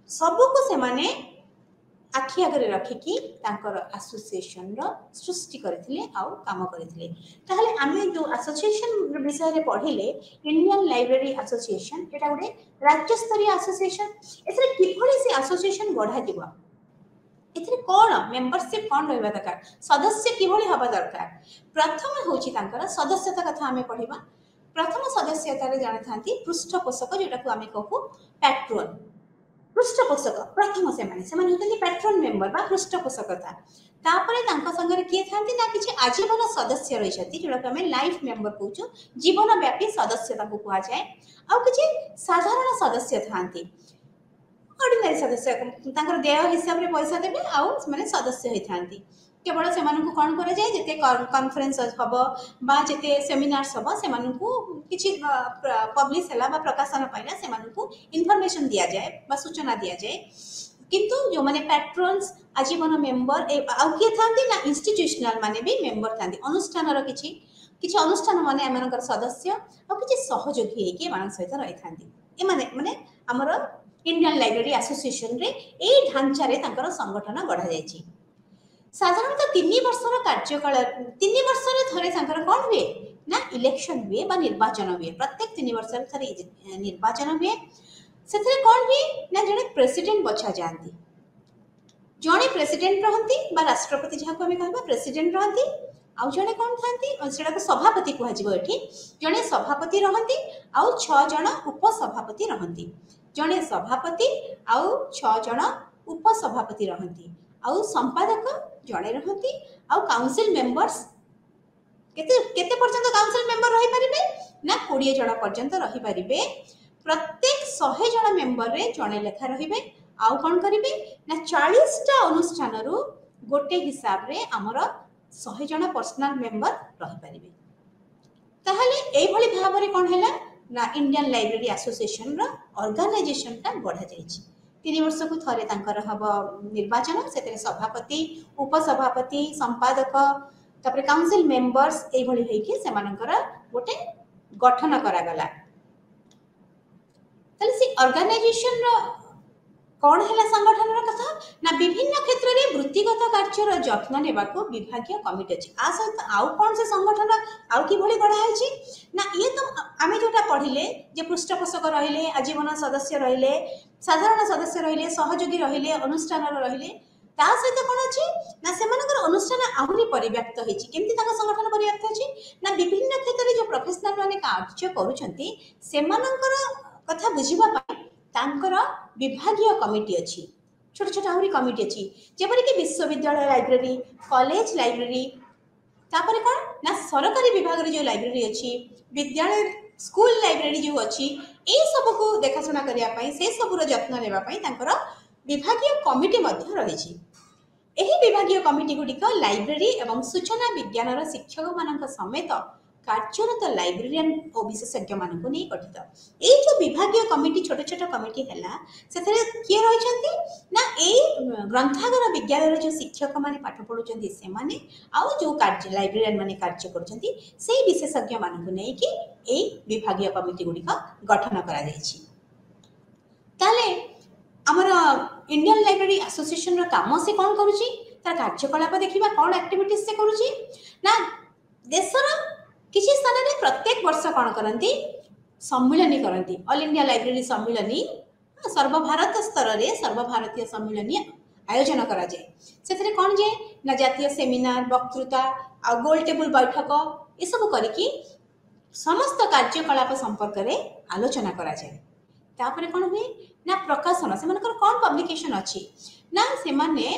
सबको सेमाने आखि आगे रखिकी तांकर एसोसिएशन रो सृष्टि करथिले आउ काम करथिले। ताहले आमे जो एसोसिएशन विषय रे पढिले इंडियन लाइब्रेरी एसोसिएशन एटा गोटे राज्य स्तरीय एसोसिएशन एथरे किभଳି से एसोसिएशन गढा दिबो एथरे कोन मेंबरशिप कोन रहबा दरकार सदस्य किभଳି हबा दरकार प्रथम होची तांकर सदस्यता कथा आमे पढिबा। प्रथम सदस्यता रे जानि थांती पृष्ठपोषक जेटा को आमे कहू पैट्रन पृष्ठपोषक प्रथम से माने होतनी पैट्रन मेंबर बा पृष्ठपोषकता तापरे तांका संगे किए थांती ना किछि आजीवन सदस्य रहि छथि जेटा को हमें लाइफ मेंबर कहू जीवन व्यापी सदस्यता को कहा जाए आ किछि साधारण सदस्य थांती ऑर्डिनरी सदस्य तांकर देय हिसाब रे पैसा देबे आ माने सदस्य होई थांती केवल से मानकु कोन करे जाय जते कॉन्फ्रेंस हबो बा जते सेमिनार्स हबो से मानकु किछि पब्लिश हला बा प्रकाशन पाइला से मानकु इन्फॉर्मेशन दिया जाए बा सूचना दिया जाए किंतु जो माने पैट्रन्स आजीवन मेंबर आ के थांती ना इंस्टीट्यूशनल माने भी मेंबर थांती अनुष्ठान रो किछि किछि अनुष्ठान माने हमनकर सदस्य आ किछि सहयोगी हेके मान सहित रहि थांती ए माने हमर इंडियन लाइब्रेरी एसोसिएशन रे ए ढांचा रे तांकर संगठन गढा जायछि। साधारणतः 3 वर्षर कार्यकाल 3 वर्षर थरे तांकर कोन हुए ना इलेक्शन हुए बा निर्वाचन हुए प्रत्येक 3 वर्षर थरे निर्वाचन हुए सेथरे कोन हुए ना जने प्रेसिडेंट बचा जानती जने प्रेसिडेंट रहंती बा राष्ट्रपति जहा को हम कहबा प्रेसिडेंट रहंती आउ जने कोन थांती सेडा को सभापति कहै जिवो एठी जने सभापति रहंती आउ 6 जण उपसभापति रहंती जने सभापति आउ 6 जण उपसभापति रहंती आउ संपादक जणे रहंती आउ काउंसिल मेंबर्स केते पर्यंत काउंसिल मेंबर रहि परिबे ना 20 जण पर्यंत रहि परिबे प्रत्येक 100 जण मेंबर रे जणे लेखा रहिबे आउ कोन करिबे ना 40 टा अनुष्ठान रु गोटे हिसाब रे हमर 100 जण पर्सनल मेंबर रहि परिबे। ताहले एई भली भाव रे कोन हैला ना इंडियन लाइब्रेरी एसोसिएशन रो ऑर्गेनाइजेशन ता गढा जायछि 3 वर्ष को थरे तांकर हब निर्वाचन सेते सभापति उपसभापति संपादक तापर काउंसिल मेंबर्स एई भली हेकि से मानकर गोटे गठन करा गला। तले से ऑर्गेनाइजेशन रो कोन हैला संगठन रो कथा ना विभिन्न क्षेत्र रे वृत्तिगत कार्य रो जत्न नेबा को विभागीय कमिटी अछि आ सहित आउ कोन से संगठन आउ कि भली गढा हैछि ना ये तो आमे जोटा पढिले जे पृष्ठपोषक रहिले आजीवन सदस्य रहिले साधारण सदस्य रहिले सहयोगी रहिले अनुष्ठान रहिले ता सहित कोन अछि ना सेमानकर अनुष्ठान आहुरी परिव्याप्त होइछि केमति ताका संगठन परिव्याप्त होइछि ना विभिन्न क्षेत्र रे जो प्रोफेशनल माने कार्य करूछंती सेमानकर कथा बुझिबा पई तांकर विभागीय कमिटी अछि छोट छोट आहुरी कमिटी अछि जेपरि कि विश्वविद्यालय लाइब्रेरी कॉलेज लाइब्रेरी तापर कोन ना सरकारी विभाग रे जो लाइब्रेरी अछि विद्यालय स्कूल लाइब्रेरी जो अछि ए सब को देखाशुना करिया पई से सब रो जत्न लेबा पई तांकर विभागीय कमिटी मध्ये रहिछि। एही विभागीय कमिटी गुडी को लाइब्रेरी एवं सूचना विज्ञान रो शिक्षक मानक समेत कार्यरत लाइब्रेरियन और विशेषज्ञ मानक नहीं गठित ए जो विभागीय कमिटी छोट छोट कमिटी हैला सेथरे किए रहिसंती ना ए ग्रंथागार विज्ञान जो शिक्षक माने पाठ पढुचंती से माने आउ जो कार्य लाइब्रेरियन माने कार्य करचंती से विशेषज्ञ मानक नहीं कि ए विभागीय कमिटी गुडी का गठन करा जायछि। ताले आमर इंडियन लाइब्रेरी एसोसिएशन काम से कौन करुच्ची तार कार्यकलाप देखा कौन एक्टिविटीज से करुच्ची ना देशर किसी स्थान में प्रत्येक वर्ष कौन करती सम्मिलनी करती ऑल इंडिया लाइब्रेरी सम्मिलनी सर्वभारत स्तर में सर्वभारतीय सम्मिलनी आयोजन करा जाए से कौन जाए ना जातीय सेमिनार वक्तृता आ गोल टेबुल बैठक ये सब करके समस्त कार्यकलाप संपर्क में आलोचना करा जाए तापर कौन हुए ना प्रकाशन से कौन पब्लिकेशन अच्छी ना से माने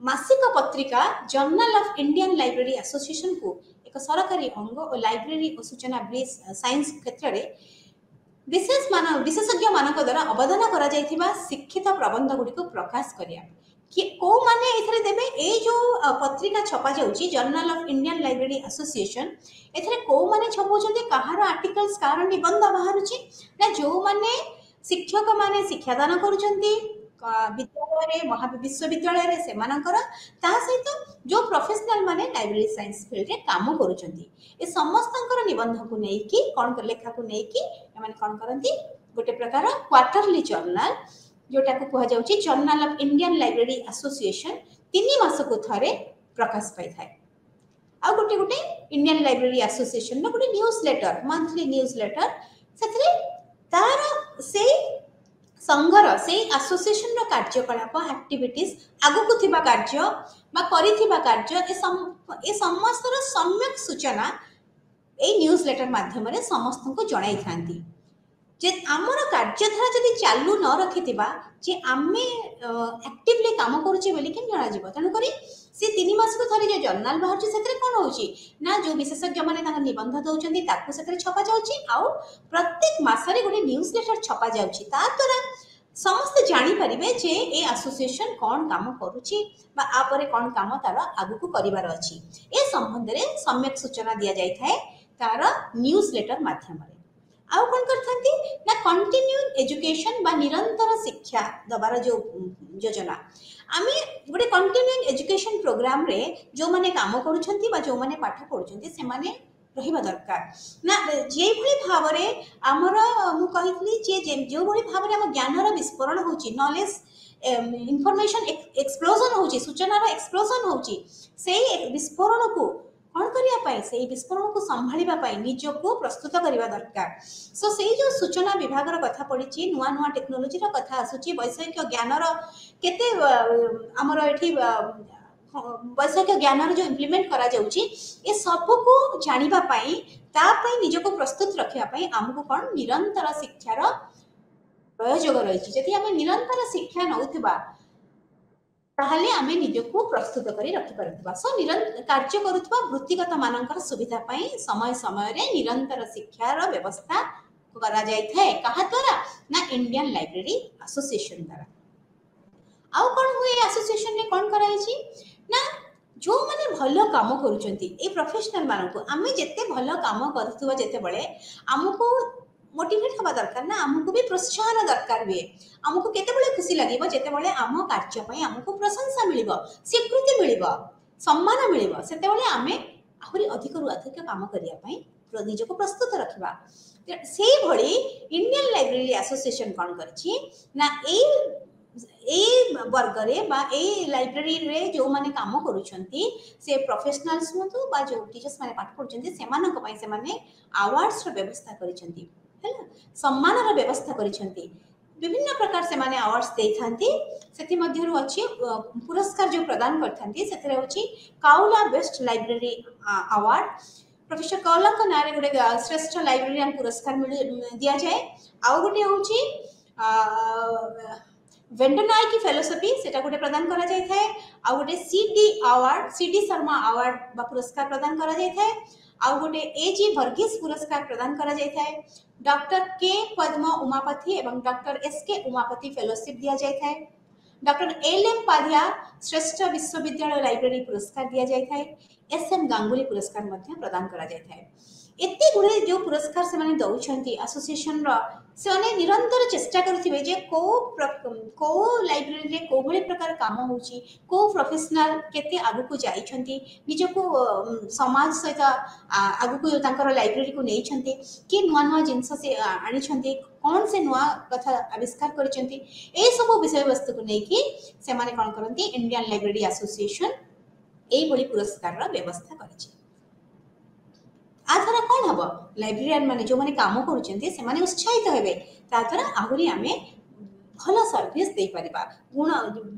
मासिक पत्रिका journal of Indian library association को एक सरकारी अंग और लाइब्रेरी और सूचना साइंस क्षेत्र में विशेषज्ञ मान द्वारा अवदान करा जाइथिबा शिक्षित प्रबंध गुड़ी को प्रकाश करिया कि को माने एथरे देबे ए जो पत्रिका छपा जाउची journal of Indian library association एथरे को माने छपौछन्ते कहार आर्टिकल्स कहार निबंध बाहरुची ना जो माने शिक्षक माने शिक्षादान करूछन्ती विद्यालय रे विश्वविद्यालय रे से मानकर ता सहित जो प्रोफेशनल माने लाइब्रेरी साइंस फील्ड रे काम करूछन्ती ए समस्तंकर निबंध को नै कि कोन लेखा को नै कि माने कोन करन्ती गोटे प्रकार क्वार्टरली जर्नल जोटा को कहा जाउची journal of Indian library association 3 मास को थरे प्रकाश पाई थाए आ गोटे गोटे इंडियन लाइब्रेरी एसोसिएशन न गोटे newsletter monthly newsletter सेथरे तार से संघर से एसोसिएशन रो कार्यकलाप एक्टिविटीज आगु को थिबा कार्य बा करिथिबा कार्य ए समस्त रो सम्यक सूचना ए न्यूज लेटर माध्यम रे समस्त को जणाई थांती जे आमर कार्यधारा जदि चालू न रखिथिबा जे आमे एक्टिवली काम करूचे बोली के जणा जीव तनु करी से 3 मास को थरी जे जर्नल बाहर जे सेतरे कोन होची ना जो विशेषज्ञ माने ताका निबंध दउचंदी ताकू सेतरे छपा जाउची आउ प्रत्येक मासरे गोटे न्यूज लेटर छपा जाउची ता तोरा समस्त जानी परिबे जे ए एसोसिएशन कोन काम करूची बा आपरे कोन काम तार आगु को करिवार अछि ए संबंध रे सम्यक सूचना दिया जाय थाए तार न्यूज लेटर माध्यम रे आउ कौन करथंती ना कंटिन्यूइंग एजुकेशन बा निरंतर शिक्षा दबार जो योजना आमे गोटे कंटिन्यूइंग एजुकेशन प्रोग्राम रे जो माने काम करूछंती बा जो माने पाठ पढुछंती से माने रहिबा दरकार ना जे भली भाव रे हमर मु कहितली जे जो भली भाव रे हम ज्ञान रो विस्फोरण होची नॉलेज इंफॉर्मेशन एक्सप्लोजन होची सूचना रो एक्सप्लोजन होची सेही विस्फोरण को कौन करिया पाई से विस्फोरण को संभालिबा पाई निजो को प्रस्तुत करिबा दरकार सो सेही जो सूचना विभाग रो कथा पडिची नुवा नुवा टेक्नोलॉजी रो कथा आसुची वैषयिक ज्ञान रो केते हमर एठी वैषयिक ज्ञान रो जो इंप्लीमेंट करा जाउची ए सब को जानिबा पाई ता पाई निजो को प्रस्तुत रखिया पाई हमको कोन निरंतर शिक्षा रो प्रयोग रहिची जति हम निरंतर शिक्षा नउथिबा ताहले आमे निजको प्रस्तुत करी रखि परथबा सो निरंतर कार्य करूथबा वृत्तिगत मानकर सुविधा पई समय समय रे निरंतर शिक्षा रो व्यवस्था करा जाय थे कहा द्वारा ना इंडियन लाइब्रेरी एसोसिएशन द्वारा आउ कोन हुए एसोसिएशन ने कोन कराई छी ना जो माने भलो काम करूचंती ए प्रोफेशनल मानन को आमे जत्ते भलो काम करथुवा जत्ते बळे हमको मोटिवेट हवा दरकार ना हमको भी प्रोत्साहन दरकार हुए हमको केते बळे खुशी लागिबो जेते बळे हम कार्य पई हमको प्रशंसा मिलिबो स्वीकृति मिलिबो सम्मान मिलिबो सेते बळे आमे आहुरी अधिक रु अधिक काम करिया पई निज को प्रस्तुत रखिबा से भଳି इंडियन लाइब्रेरी एसोसिएशन कोन करछि ना ए वर्ग रे बा ए लाइब्रेरी रे जो माने काम करूछंती से प्रोफेशनल्स मतो बा जो टीचर्स माने पाठ पढुछंती सेमानक पई से माने अवार्ड्स रो व्यवस्था करिछंती हैला सम्मान रो व्यवस्था करिछंती विभिन्न प्रकार से माने अवार्ड्स देथांती सेति मध्य रु अछि पुरस्कार जो प्रदान करथांती सेतरे अछि काउला बेस्ट लाइब्रेरी अवार्ड प्रोफेसर काउला को नारे गुडे श्रेष्ठ लाइब्रेरियन पुरस्कार दिया जाए आ गुटे होछि वेंडनाई की फेलोशिप सेटा गुटे प्रदान करा जाय थाए आ गुटे सीडी शर्मा अवार्ड बा पुरस्कार प्रदान करा जाय थाए आ गुटे एजी वर्गीस पुरस्कार प्रदान करा जाय थाए डॉक्टर के पद्म उमापति एवं डॉक्टर एसके उमापति फेलोशिप दिया जाय थाए डॉक्टर एलएम पाधिया श्रेष्ठ विश्वविद्यालय लाइब्रेरी पुरस्कार दिया जाय थाए एसएम गांगुली पुरस्कार मध्य प्रदान करा जाय थाए एते गुड़े जो पुरस्कार से माने दौरान आसोसिएशन से निरंतर चेष्टा करुवे जे को लाइब्रेरी रे को भली प्रकार काम होची को प्रोफेशनल केते आगु को जाइछंती निजको समाज सहित आगु को तांकर लाइब्रेरी को नेइछंती कि नुआ नुआ जिंस से आनिछंती कौन से नुआ कथा आविष्कार करिछंती ए सब विषय वस्तु को नेकी से माने कोन करंती इंडियन लाइब्रेरी एसोसिएशन ए भली पुरस्कार रा व्यवस्था करिछि आ द्वारा कौन हम लाइब्रेरियन माने जो माने काम करुचंती से माने उत्साहित हेबे ता द्वारा आहुरी आमे भल सर्विस दे परिबा गुण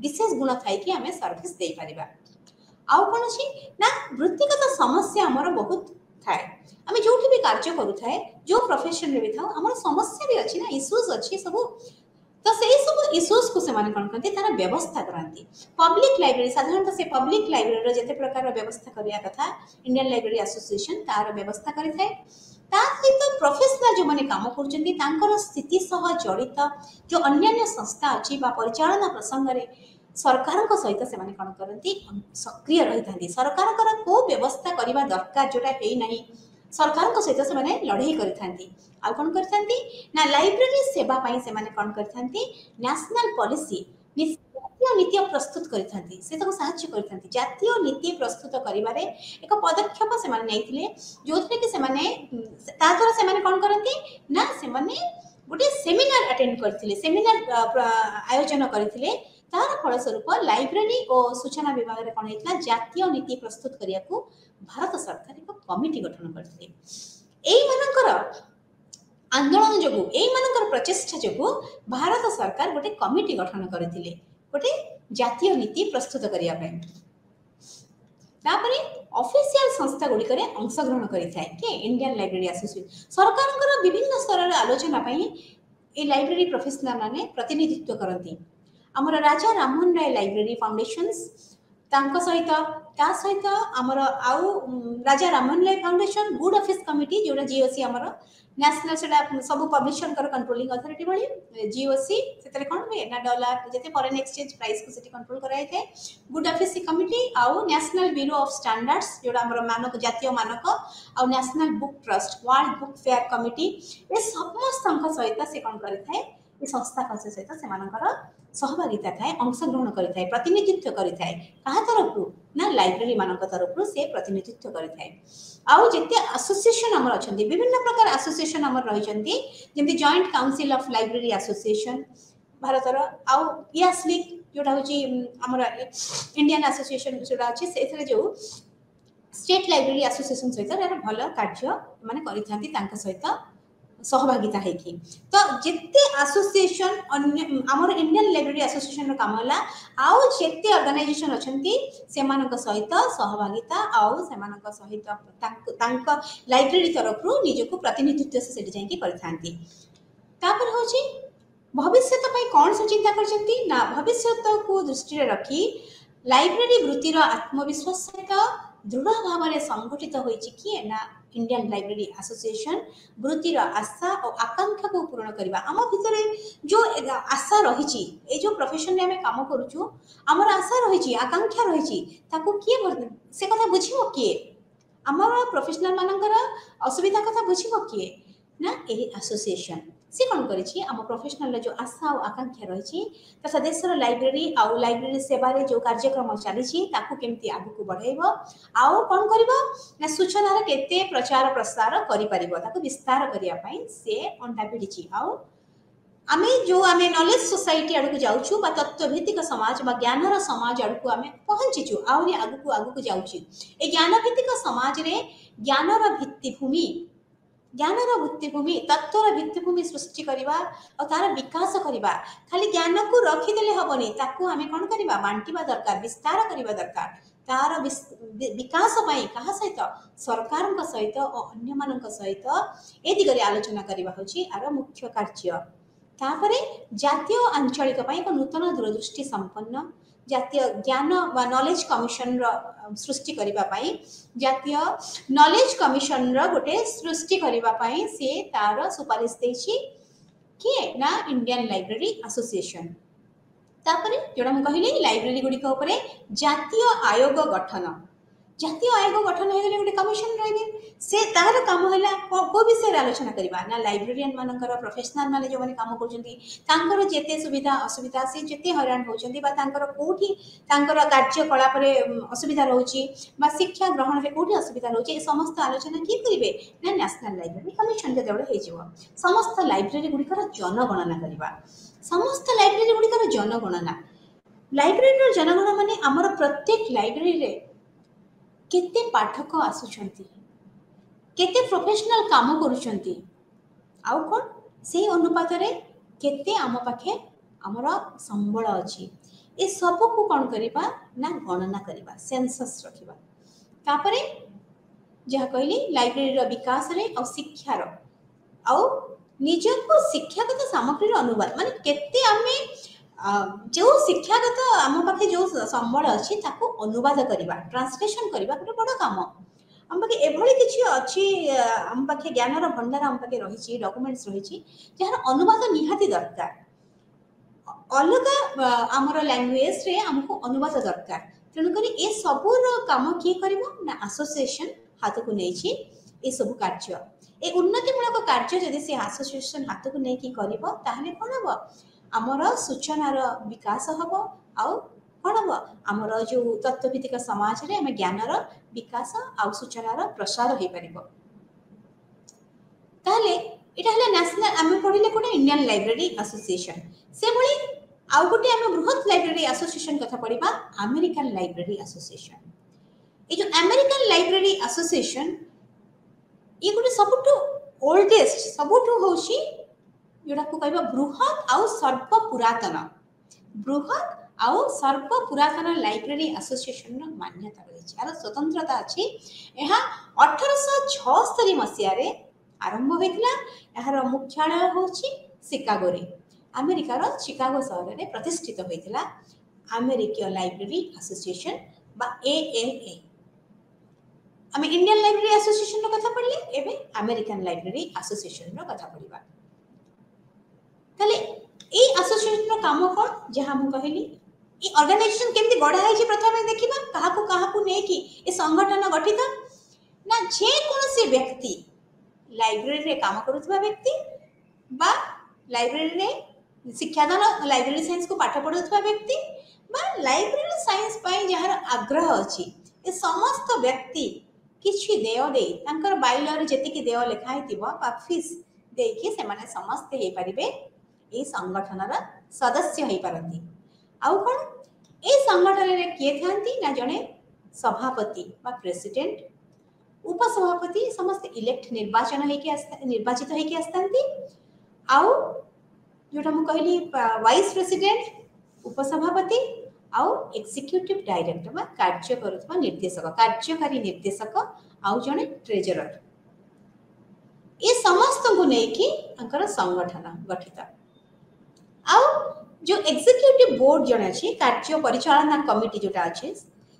विशेष गुण थाई कि आमे सर्विस दे परिबा आउ कोन अछि ना वृत्तिगत समस्या हमर बहुत थाए आमे जोठी भी कार्य करू थाए जो प्रोफेशन रे भी थाउ हमर समस्या भी अछि ना इश्यूज अछि सब तो से सब इश्यूज को से माने कोन करते तारा व्यवस्था करंती पब्लिक लाइब्रेरी साधारणतः से पब्लिक लाइब्रेरी रो जते प्रकार व्यवस्था करिया कथा इंडियन लाइब्रेरी एसोसिएशन तार व्यवस्था करि थाए ता सहित प्रोफेशनल जो माने काम करचंती तांकर स्थिति सह जड़ित जो अन्य संस्था अछि बा परिचालन प्रसंग रे सरकार को सहित से माने कोन करंती सक्रिय रहि थांती सरकार कर को व्यवस्था करिवा दरकार जोटा हेई नाही सरकार को सहित से माने लड़ाई करि थांती आ कोन करि थांती ना लाइब्रेरी सेवा पई से माने कोन करि थांती नेशनल पॉलिसी जातीय नीति प्रस्तुत करि थांती से तको सहायता करि थांती जातीय नीति प्रस्तुत करिबारे एक पदक्षेप से माने नैथिले जोथरे कि से माने ता द्वारा से माने कोन करंती ना से माने गोटे सेमिनार अटेंड करथिले सेमिनार आयोजन करथिले तार फलस्वरूप लाइब्रेरी और सूचना विभाग रे कोन हेतला जातीय नीति प्रस्तुत करिया को भारत सरकार एक कमिटी गठन करथिले एई मानकर आंदोलन जोगु एई मानकर प्रचेष्टा जोगु भारत सरकार गोटे कमिटी गठन करथिले गोटे जातीय नीति प्रस्तुत करिया पे तापरे ऑफिशियल संस्था गुडी करे अंशग्रहण करि थाए के इंडियन लाइब्रेरी एसोसिएशन सरकारଙ୍କର विभिन्न स्तर रे आलोचना पई ए लाइब्रेरी प्रोफेशनल माने प्रतिनिधित्व करंती हमर राजा राममोहन राय लाइब्रेरी फाउंडेशंस तांको सहित हमर आउ राजा राममोहन राय फाउंडेशन गुड ऑफिस कमिटी जोटा जीओसी हमर नेशनल सेटा सब पब्लिशर कर कंट्रोलिंग अथॉरिटी भली जीओसी सेतरे कोन बे ना डॉलर जते फॉरेन एक्सचेंज प्राइस को सेटी कंट्रोल कराय थे गुड ऑफिस कमिटी आउ नेशनल ब्यूरो ऑफ स्टैंडर्ड्स जोटा हमर मानक जातीय मानक आउ national book trust world book fair committee ए समस्त अंक सहित से कोन करि थाए ए संस्था का सहित से मानकर सहभागिता थाए अंशग्रहण करि थाए प्रतिनिधित्व करि थाए कहा तरफ ना लाइब्रेरी मानक तरफ से प्रतिनिधित्व करि थाए आउ जते एसोसिएशन हमर अछंती विभिन्न प्रकार एसोसिएशन हमर रहि छंती जेमति joint council of library association भारतर आउ यास्लिक जोटा होची हमर इंडियन एसोसिएशन जोटा अछि सेथरे जो स्टेट लाइब्रेरी एसोसिएशन सहित भल कार्य माने करि थांती तांका सहित सहभागिता है कि तो जिते एसोसिएशन हमर इंडियन लाइब्रेरी एसोसिएशन रो काम होला आउ जेते ऑर्गेनाइजेशन अछंती सेमानक सहित सहभागिता आउ सेमानक सहित तांक लाइब्रेरी तरफ रु निजको प्रतिनिधित्व से सेठी जाई कि करथांती तापर होची भविष्यत पई कोन से चिंता करछंती ना भविष्यत को दृष्टि रे रखी लाइब्रेरी वृत्तिर आत्मविश्वास सहित दृढ़ भाव में संगठित होईची कि ना इंडियन लाइब्रेरी एसोसिएशन वृत्तिर आशा और आकांक्षा को पूर्ण करबा आम भितर जो आशा रही ए जो प्रोफेशन में काम करूछु आमर आशा रही आकांक्षा रही ताको किए से कथा बुझिबो किए आमर प्रोफेशनल मानकर असुविधा कथा बुझिबो किए ना ए एसोसिएशन से कौन करी आम प्रोफेशनल जो आशा और आकांक्षा रही तथा देशर लाइब्रेरी आउ लाइब्रेरी सेवार जो कार्यक्रम चली केमती आगु को बढ़ाइब आउ कौन कर सूचनार केते प्रचार प्रसार कर विस्तार करने से अंडा भिड़ी आउ आमे जो आमे नॉलेज सोसाइटी आड़ को जाऊँ तत्वभित्तिक समाज ज्ञानर समाज आड़ को आमे पहुंचीचु आहरी आगु को जाऊँ ए ज्ञानभित्तिक समाज रे ज्ञानर भित्तिभूमि तत्वर भित्तिभूमि सृष्टि करवा और तार विकास करवा खाली ज्ञान को रखीदे हेनी ताकू आमे कौन करवा बांटिबा दरकार विस्तार करवा दरकार तार विकास क्या सहित सरकार सहित और अन्य मान सहित ए दिगरे आलोचना करवा होची आर मुख्य कार्य तापरे जातीय आंचलिक एक नूतन दूरदृष्टि संपन्न जातीय ज्ञान व नॉलेज कमिशन सृष्टि करने जातीय नॉलेज कमिशन गोटे सृष्टि करने से तार सुपारिश देछि किए ना इंडियन लाइब्रेरी एसोसिएशन तापरे जोड़ा मैं कहली लाइब्रेरी गुड़िक जातीय आयोग गठन हो गले गोटे कमिशन रही से तार काम है को विषय आलोचना करवा ना लाइब्रेरियन मानकर प्रोफेशनल माने जो माने काम करछंती तांकर जेते सुविधा असुविधा से जेते हैरान होछंती बा तांकर कोठी तांकर कार्यकलाप रे असुविधा रहउची बा शिक्षा ग्रहण रे कोठी असुविधा रहउची ए समस्त आलोचना की करिवे ना नेशनल लाइब्रेरी कमिशन जेतेबेले हे जिवो समस्त लाइब्रेरी गुडिकर जनगणना करवा समस्त लाइब्रेरी गुडिकर जनगणना लाइब्रेरी जनगणना माने हमर प्रत्येक लाइब्रेरी रे केते पाठक आसुछंती केते प्रोफेशनल काम करूछंती आउ कोन से अनुपात रे केते आम पाखे हमर संबळ अछि ए सब को कोन करिबा ना गणना करिबा सेंसस रखिबा तापरे जहा कहली लाइब्रेरी रो विकास रे और शिक्षा रो आउ निजको शिक्षागत सामग्री रो अनुवाद माने केते आमे जो शिक्षागत आम पाखे जो संबळ अछि ताको अनुवाद करिबा ट्रांसलेशन करिबा ଗୋଟେ ବଡ଼ କାମ हम पाखे एभली किछि अछि हम पाखे ज्ञानर भंडार हम पाखे रहिछि डॉक्यूमेंट्स रहिछि जहार अनुवाद निहाती दरकार अलग आमर लैंग्वेज रे हमको अनुवाद दरकार तेणु करी ए सबुर काम किए करिवो ना एसोसिएशन हाथ को नेछि ए सब कार्य ए उन्नतिमूलक कार्य जदि से एसोसिएशन हाथ को नै कि करिवो ताहले कोन हबो आमर सूचनार विकास हबो आउ कोन हबो आमर जो तत्वभित्तिक समाज रे हम ज्ञानर विकास आउ सूचनार प्रसार होई परिबो ताहले एटा हला नेशनल हम पढिले कोन इंडियन लाइब्रेरी एसोसिएशन से भली आउ गोटे हम बृहत लाइब्रेरी एसोसिएशन कथा पढिबा अमेरिकन लाइब्रेरी एसोसिएशन ए जो अमेरिकन लाइब्रेरी एसोसिएशन ये गोटे सबुठु ओल्डेस्ट सबुठु होशी जोटा को कहबा बृहत आउ सर्व पुरातन बृहत आउ सर्व पुरातन लाइब्रेरी एसोसिएशन रो मान्यता रही यार स्वतंत्रता अछि एहा 1876 मसिया रे आरंभ होइतिला एहार मुख्यालय होची शिकागो रे अमेरिका रो शिकागो शहर रे प्रतिष्ठित होइतिला अमेरिकन लाइब्रेरी एसोसिएशन बा एएलए हम इंडियन लाइब्रेरी एसोसिएशन रो कथा पढले एबे अमेरिकन लाइब्रेरी एसोसिएशन रो कथा पढिबा तले ए एसोसिएशन रो काम कोन जे हम कहली ए ऑर्गेनाइजेशन केमती गढ़ा है जे प्रथम देखिबा कहा को ने कि ए संगठन गठित ना जे कोनोसी व्यक्ति लाइब्रेरी रे काम करूथबा व्यक्ति बा लाइब्रेरी रे शिक्षादान लाइब्रेरी साइंस को पाठ पढुथबा व्यक्ति बा लाइब्रेरी साइंस पई जहार आग्रह अछि ए समस्त व्यक्ति किछि देय दे तांकर बाइलर जेति कि देय लेखा हेतिबो बा फीस देकी से माने समस्त हे परिबे ए संगठनर सदस्य हे परंती आउ कोन ए संगठन रे के थांती ना जने सभापति बा प्रेसिडेंट उपसभापति समस्त इलेक्ट निर्वाचित है कि आस्तांती आउ जोटा मु कहली वाइस प्रेसिडेंट उपसभापति आउ एग्जीक्यूटिव डायरेक्टर बा कार्य करूथबा निर्देशक कार्यकारी निर्देशक आउ जने ट्रेजरर ए समस्त को नै कि अंकर संगठन गठित आउ जो एग्जीक्यूटिव बोर्ड जने अछि कार्य परिचालन कमिटी जोटा अछि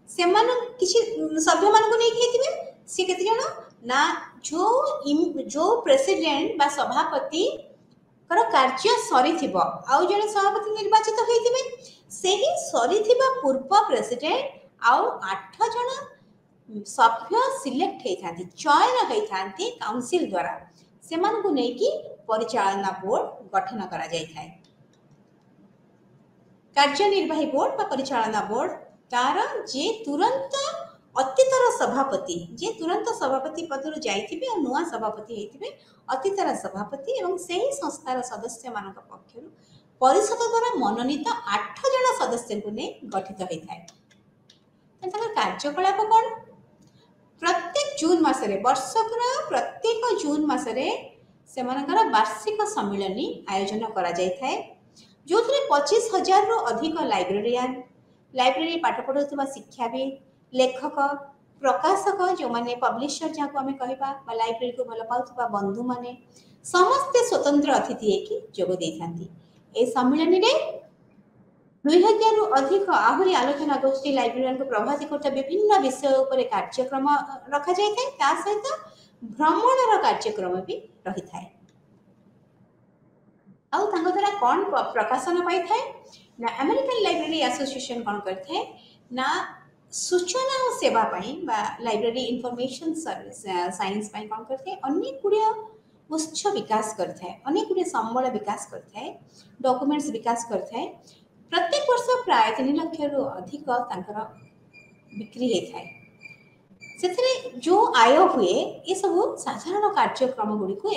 से मान किछि सभ्य मान को नै हेतिबे से केते जण ना जो प्रेसिडेंट बा सभापति कर कार्य सरीथिबो आउ जने सभापति निर्वाचित होइतिबे सेही सरीथिबा पूर्व प्रेसिडेंट आउ 8 जण सभ्य सिलेक्ट हेथांती चयन हेथांती काउंसिल द्वारा से मान को नै कि परिचालन बोर्ड गठन करा जाय थाए कार्यनिर्वाही बोर्ड बा परिचालन बोर्ड तार जे तुरंत अतीतर सभापति पदरु जाइथिबे और नुआ सभापति हेतिबे अतीतर सभापति एवं सेही संस्थार सदस्य मानक पक्षरु परिषद द्वारा मनोनीत 8 जण सदस्य को ने गठित होइथाय तंत्र कार्यकलाप कोन प्रत्येक जून मासरे वर्षकर प्रत्येक जून मासरे सेमानकर वार्षिक सम्मेलनी आयोजन करा जाइथाय जो 25,000 रु अधिक लाइब्रेरियन लाइब्रेरी पाठ पढ़ुवा शिक्षाविद लेखक प्रकाशक जो माने पब्लिशर जहाँ आम कह लाइब्रेरी को भल पाउथबा बंधु माने समस्ते स्वतंत्र अतिथि होकि जोग देइथांती ए सम्मेलन रे 2000 रु अधिक आहुरी आलोचना गोष्ठी लाइब्रेरियन को प्रभावित करता विभिन्न विषय उपर कार्यक्रम रखा जाइए ता सहित भ्रमणर कार्यक्रम भी रही थाए आउ तांको द्वारा कौन प्रकाशन पाई थाए ना अमेरिकन लाइब्रेरी एसोसिएशन कौन करथे ना सूचना और सेवा लाइब्रेरी इनफॉरमेशन सर्विस साइंस कौन करते हैं अनेक गुड़िया उच्च विकास करता है अनेक गुड़िया संबल विकास करता है डॉक्यूमेंट्स विकास करता है प्रत्येक वर्ष प्राय 3 लाख रु अधिक बिक्री होता है से जो आय हुए ये सब साधारण कार्यक्रम गुड़ी को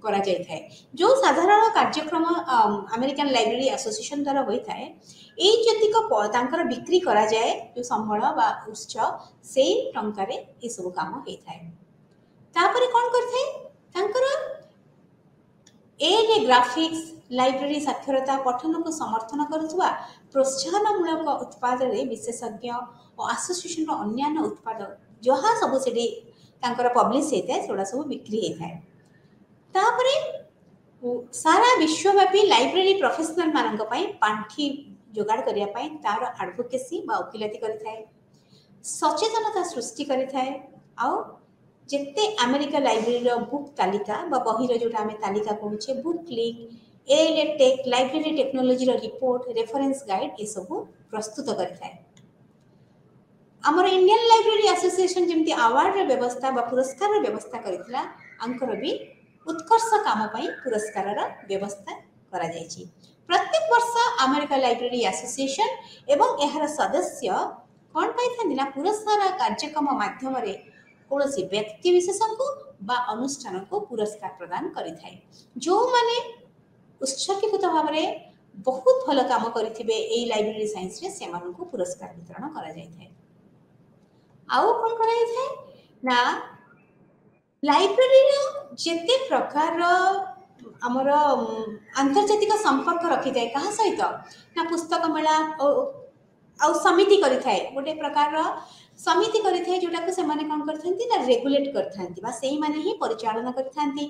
करा जाय थाए जो साधारण कार्यक्रम अमेरिकन लाइब्रेरी एसोसिएशन द्वारा होता है ये जतिक तांकर बिक्री करा जाए जो संबल बा उत्स से टंकार ये सब काम होता है तापर कौन करते तांकर एले ग्राफिक्स लाइब्रेरी साक्षरता पठन को समर्थन करुवा प्रोत्साहनमूलक उत्पाद विशेषज्ञ और एसोसिएशन अन्य उत्पाद जहाँ सब से पब्लिश होता है सेटा सब बिक्री होता है तापरे सारा विश्वव्यापी लाइब्रेरी प्रोफेशनल मानक पांठी जोगाड़ करने तार एडवोकेसी वकिलती करें सचेतनता सृष्टि करें जिते अमेरिका लाइब्रेरी बुक तालिका बहिर जो आम तालिका कहूचे book link L tech library technology report reference guide ये सब प्रस्तुत करें आमर इंडियन लाइब्रेरी एसोसिएशन जमती अवार्ड व्यवस्था पुरस्कार व्यवस्था करथिला अंकर भी उत्कर्ष काम पुरस्कार व्यवस्था करा जायछि प्रत्येक वर्ष अमेरिका लाइब्रेरी एसोसिएशन एवं एहार सदस्य कौन पाई ना पुरस्कार कार्यक्रम माध्यम कौन व्यक्ति विशेष को बा अनुष्ठान को पुरस्कार प्रदान करें जो माने उत्सर्गीकृत भाव में बहुत भल काम करेंगे लाइब्रेरी साइंस रे से मानू पुरस्कार वितरण करा आउ कौन कराई ना लाइब्रेरी जेते प्रकार आमर आंतर्जातिक संपर्क रखी जाए कहा सहित ना पुस्तक मेला आ समिति करिथाए गोटे प्रकार समिति करिथाए जोटा को से माने कौन करथांती ना रेगुलेट करथांती बा सेही माने ही परिचालन करथांती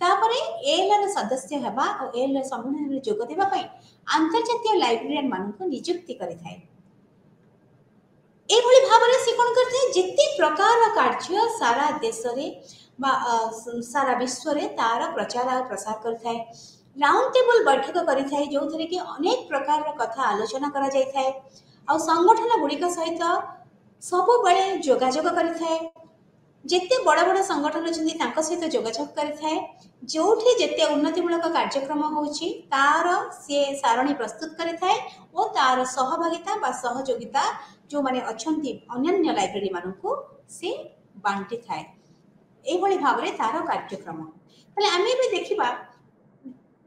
तापरे एल सदस्य हेबा और एल सम्मेलन रे जोग देबा पई अंतर्जातीय लाइब्रेरियन मान को नियुक्ति करिथाए एभली भाबरे से कोन करथे जेते प्रकार कार्य सारा देश रे बा सारा विश्व रे तार प्रचार और प्रसार करथाए राउंड टेबल बैठक करिथाए जो थरे कि अनेक प्रकार कथा आलोचना करा जाय थाए आ संगठन गुड़िक सहित सब बेले जोगाजोग करिथाए जेते बड़ बड़ संगठन अछंती तांको सहित जोगाजोग करिथाए जोठी जेते उन्नतिमूलक कार्यक्रम होउची तार से सारणी प्रस्तुत करिथाए और तार सहभागिता बा सहयोगिता जो माने अछंती अन्य लाइब्रेरी मानकू से बांटी थाए एभली भाबरे तार कार्यक्रम तले आमे भी देखिबा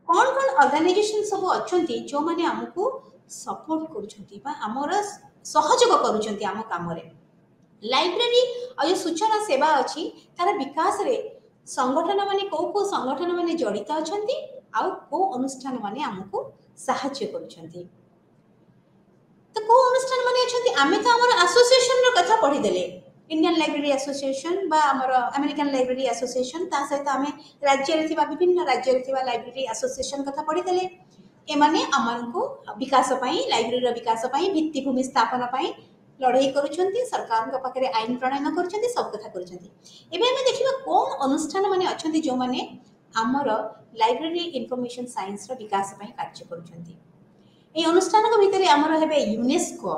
कौन कौन ऑर्गेनाइजेशन सब अछंती जो माने हमकू सपोर्ट करूछंती बा हमर सहयोग करूछंती हम काम रे लाइब्रेरी और जो सूचना सेवा अछि तार विकास रे संगठन माने को संगठन माने जड़ित अछंती आ को अनुष्ठान माने हमकू सहायता करूछंती तो को अनुष्ठान माने अछंती आमे तो हमर एसोसिएशन रो कथा पढी देले इंडियन लाइब्रेरी एसोसिएशन बा हमर अमेरिकन लाइब्रेरी एसोसिएशन ता सहित आमे राज्य रे थिबा विभिन्न राज्य रे थिबा लाइब्रेरी एसोसिएशन कथा पढी देले एमाने हमनको विकास पई लाइब्रेरी विकास पई भित्तिभूमि स्थापन पई लड़ाई करूछंती सरकार के पाखरे आईन प्रणयन करूछंती सब कथा करूछंती एबे हमें देखिबा कोन अनुष्ठान माने अछंती जो माने हमर लाइब्रेरी इन्फॉर्मेशन साइंस रो विकास पई कार्य करूछंती ए अनुष्ठान को भितर हमर हेबे UNESCO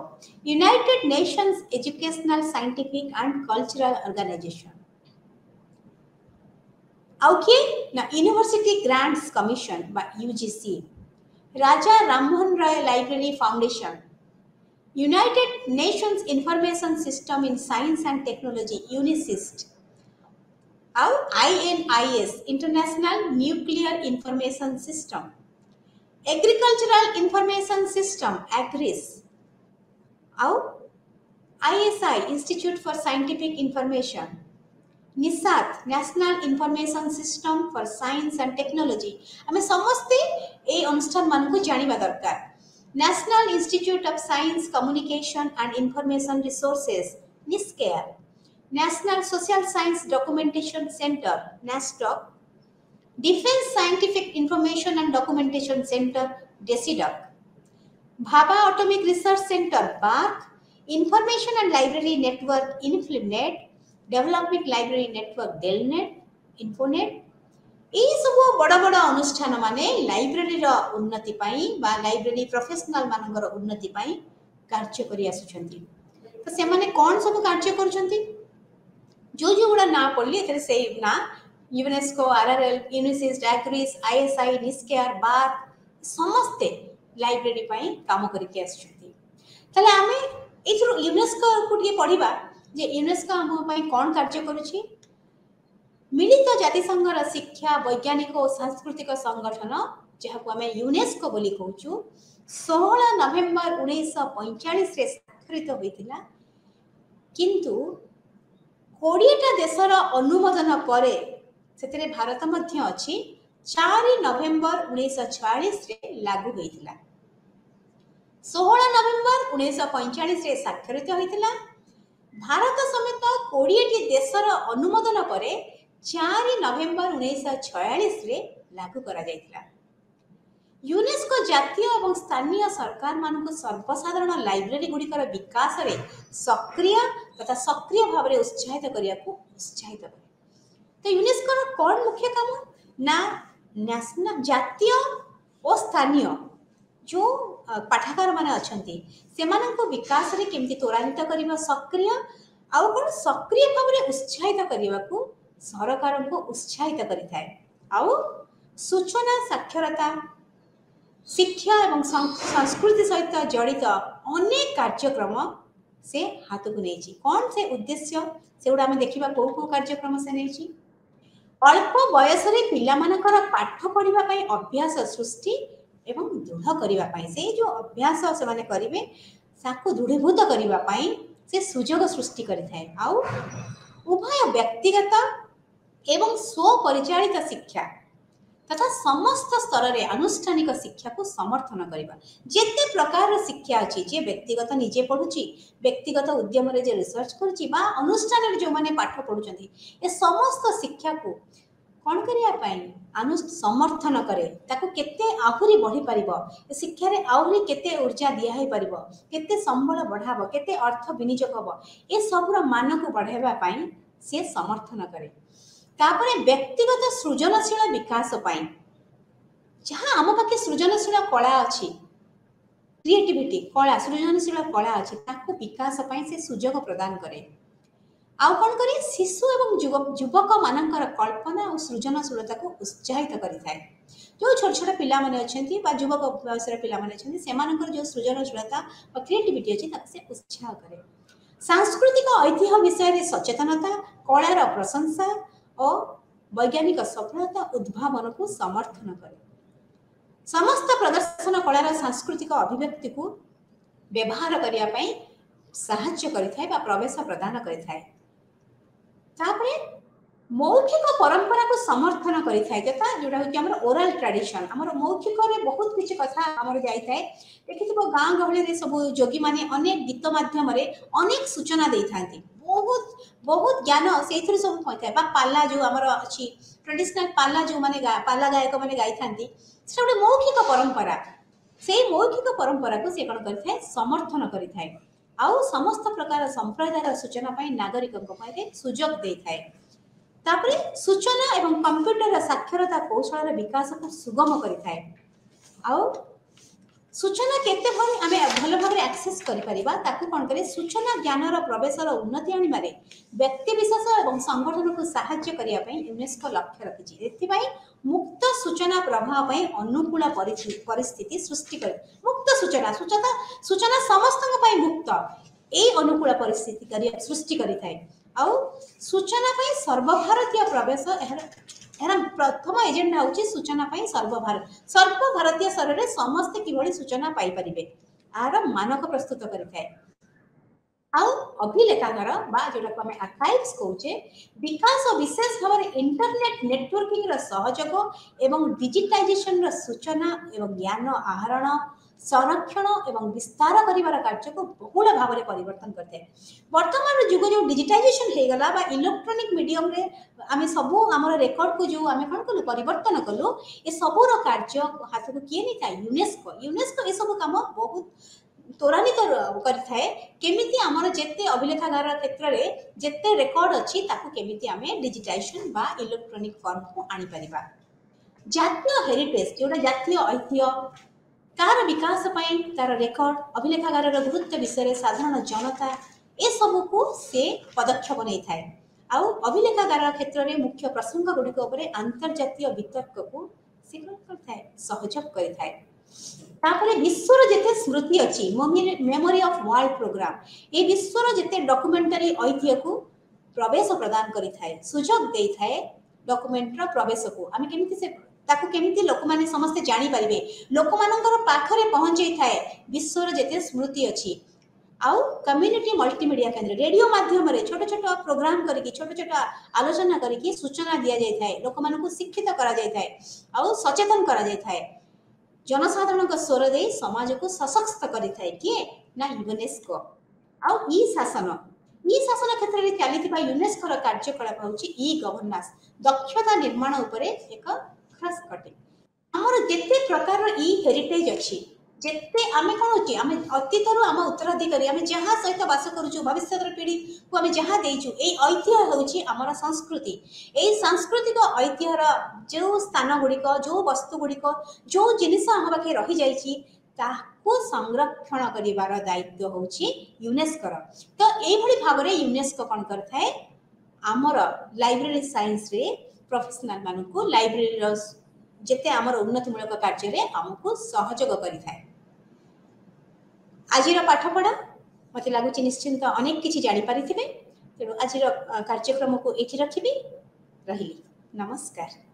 United Nations educational scientific and cultural organization आउके ना यूनिवर्सिटी ग्रांट्स कमीशन बा UGC Raja Rammohan Roy library foundation United Nations information system in science and technology UNISIST आउ INIS international nuclear information system agricultural information system AGRIS आउ ISI institute for scientific information NISSAT national information system for science and technology हमें समस्ते ए अनुष्ठान मान को जानिबा दरकार national institute of science communication and information resources NISCAIR national social science documentation centre NASSDOC defence scientific information and documentation centre DESIDOC Bhabha atomic research centre बाक information and library network INFLIBNET development library network DELNET INFONET ये सब बड़ बड़ अनुष्ठान माने library रो उन्नति पाई बा library professional मानकर उन्नति पाई कार्य करि आसुछंती तो से माने कौन सब कार्य करुछंती जो जो गुड़ा ना पड़ली एथरे से ना यूनेस्को आरआरएल यूनिसिस डाक्रिस आईएसआई निस्केआर बात समस्ते लाइब्रेरी पाई काम करके आछंती तले आमे एथरो यूनेस्को को टिके पढिबा जे यूनेस्को हम पाई कोन कार्य करूची मिलित जातिसंघर शिक्षा वैज्ञानिक और सांस्कृतिक संगठन जहाँ को आम यूनेस्को बोली कहूँ 16 नवेम्बर 1945 रे स्वाक्षरित होइतिला किंतु 20टा देशर अनुमोदन परे सेतरे भारत मध्य अछि 4 नवेम्बर 1946 रे लागू होइतिला 16 नवेम्बर 1945 रे स्वाक्षरित होइतिला भारत समेत 20टी देशर अनुमोदन परे 4 नवेम्बर 1946 रे लागू करा जाइतिला यूनेस्को जातीय और स्थानीय सरकार मानक सर्वसाधारण लाइब्रेरी गुड़िकर विकास रे सक्रिय तथा सक्रिय भाव में उत्साहित करने को उत्साहित करे तो यूनेस्को कौन मुख्य काम ना नेशनल जातीय और स्थानीय जो पाठागार माने अछंती सेमानक विकास रे केमती त्वरान्वित करबा सक्रिय आ कोन सक्रिय भाव में उत्साहित करने को सरकार को उत्साहित करिथाय आ सूचना साक्षरता शिक्षा एवं संस्कृति सहित जड़ित अनेक कार्यक्रम से हाथ को नहीं कौन से उद्देश्य से गुड़ा देखा कौ कार्यक्रम से नहीं अल्प बयस पिलामानकर पाठ पढ़िबा पई अभ्यास सृष्टि एवं दृढ़ करने से जो अभ्यास से माने करिवे साकु दृढ़ीभूत करने से सुजोग सृष्टि करिथाय आ उभय व्यक्तिगत एवं स्वपरिचालित शिक्षा तथा समस्त स्तर रे अनुष्ठानिक शिक्षा को समर्थन करबा जेते प्रकार शिक्षा अछि जे व्यक्तिगत निजे पढुची व्यक्तिगत उद्यम रे जे रिसर्च करची बा अनुष्ठान रे जो माने पाठ पढुचंती ए समस्त शिक्षा को कोन करिया पाई समर्थन करे ताको केते आहुरी बढ़ी परिबो ए शिक्षा रे आहुरी केते ऊर्जा दिया हे परिबो केते संबल बढ़ाबो केते अर्थ विनियोग हबो ए सबरो मान को बढ़ाइबा पाई से समर्थन करे तापरे व्यक्तिगत सृजनशील विकास पाई जहाँ आम पाखे सृजनशील कला अच्छी क्रिएटिविटी कला सृजनशील कला अच्छी ताको विकास पाई से सुजोग प्रदान करे आउ कौन करे शिशु एवं युवक मानकर कल्पना और सृजनशीलता को उत्साहित करिथाय जो छोट छोट पिला माने अछंती बा युवक बयसर पिला माने अछंती सेमानकर जो सृजनशीलता और क्रिएटिविटी अछि ताको से उत्साह करे सांस्कृतिक ऐतिह्य विषय रे सचेतनता कलार प्रशंसा और वैज्ञानिक सफलता उद्भावन को समर्थन करे समस्त प्रदर्शन कलार सांस्कृतिक अभिव्यक्ति को व्यवहार करिया पई सहाय्य करिथाय बा प्रवेश प्रदान करिथाय तापरे मौखिक परंपरा को समर्थन करिथाय जता जोडा होय कि हमर ओरल ट्रेडिशन हमर मौखिक रे बहुत किछ कथा हमर जाई थाए देखिथिबो गां गहले रे सब जोगी माने अनेक गीत माध्यम रे अनेक सूचना देई थांती बहुत बहुत ज्ञान सेथि सब पहुंचाय बा पाला जो हमर अछि ट्रेडिशनल पाला जो माने पाला गायक माने गाई थांती से गोटे मौखिक परंपरा से मौखिक परंपरा को से कोन करथाय समर्थन करिथाय आउ समस्त प्रकार संप्रदायर सूचना पाई नागरिकक पाई सुजोग देथाय तापरे सूचना एवं कंप्यूटर साक्षरता कौशल विकास को सुगम करिथाय आउ सूचना केते भली आमे भल भाव रे एक्सेस करि परिबा ताकू कोन करे सूचना ज्ञान रो प्रवेश रो उन्नति आनि मारे व्यक्ति विशेष एवं संगठन को सहाय्य करिया पई यूनेस्को लक्ष्य रखिछि एथि पई मुक्त सूचना प्रभाव पई अनुकूल परिस्थिति सृष्टि करे मुक्त सूचना सूचना सूचना समस्त पई मुक्त ए अनुकूल परिस्थिति करिया सृष्टि करिथाय आउ सूचना पई सर्वभारतीय प्रवेश एहर प्रथम एजेंडा होची सूचना पई सर्वभारतीय स्तर रे समस्त किभली सूचना पाई परिबे आर मानक प्रस्तुत करिथाय आउ अभिलेखागार बा जोटा को हमें आर्काइव्स कहूचे विकास विशेष भाव में इंटरनेट नेटवर्किंग रो सहयोग एवं डिजिटाइजेशन रो सूचना एवं ज्ञान आहरण संरक्षण एवं विस्तार करिवार कार्य को बहुल भाव में परिवर्तन करते वर्तमान जुग जो डिजिटाइजेशन हे गला बा इलेक्ट्रॉनिक मीडियम रे आमे सब हमर रेकॉर्ड को जो आमे कोन कलु परिवर्तन कलु ए सब रो कार्य हाथ को किए नहीं था यूनेस्को ए सब काम बहुत त्वरान्वित करिथाए केमिति हमर जेते अभिलेखागार क्षेत्र रे जेते रेकॉर्ड अछि ताकू केमिति आमे डिजिटाइजेशन बा इलेक्ट्रॉनिक फॉर्म को आनी परिबा जातीय हेरिटेज जोटा जातीय ऐतिह्य तार विकास पाई तार रेकॉर्ड अभिलेखागार गुरुत्व विषय साधारण जनता ए सब को से पदक्षेप नहीं थाए आउ अभिलेखागार क्षेत्र में मुख्य प्रसंग गुड़िक अंतर्जातीय वितर्क को से करथाए सहयोग करथाए तापर विश्वर जेते स्मृति अछि मेमोरी ऑफ वर्ल्ड प्रोग्राम ए विश्वर जेते डॉक्यूमेंटरी ऐतिह्य को प्रवेश प्रदान करिथाए सुजोग देइथाए डॉक्यूमेंट रो प्रवेश को आमे केमिति से ताकू केमिति लोक माने समस्त जानि परिबे लोक मानकर पाखरे पहुंचै थाए विश्वर जेते स्मृति अछि आउ कम्युनिटी मल्टीमीडिया केंद्र रेडियो माध्यम रे छोट छोट प्रोग्राम करिकि छोट छोट आलोचना करिकि सूचना दिया जाय थाए लोक मानकु शिक्षित करा जाय थाए आउ सचेतन करा जाय थाए जनसाधारण स्वर दे समाज को सशक्त करिथाए किए ना यूनेस्को आउ ई शासन क्षेत्र में चली यूनेस्को कार्यकलाप हूँ ई गवर्नेंस दक्षता निर्माण उपरे एक खास कटे आमर जेते प्रकार ई हेरिटेज अच्छी जेते आमे कोन होची आमे अतीत रु आम उत्तराधिकारी आमे जहाँ सहित बास करूछु भविष्य पीढ़ी को आमे जहाँ देइछु एई ऐतिह्य होची हमर संस्कृति एई सांस्कृतिक ऐतिह्यर जो स्थान गुड़िक जो वस्तु गुड़िक जो जिनिस आम पाखे रही जाइछि ताको संरक्षण करिवार दायित्व होची यूनेस्को तो एई भली भाव रे यूनेस्को कोन करथाय आमर लाइब्रेरी साइंस रे प्रोफेशनल मानकु लाइब्रेरी जेते आमर उन्नतिमूलक कार्य रे हमकु सहयोग करिथाय आजिर पाठपढ़ा मत लगुच निश्चिंत अनेक किसी जापारे तेणु आज कार्यक्रम को ये रखी रही नमस्कार।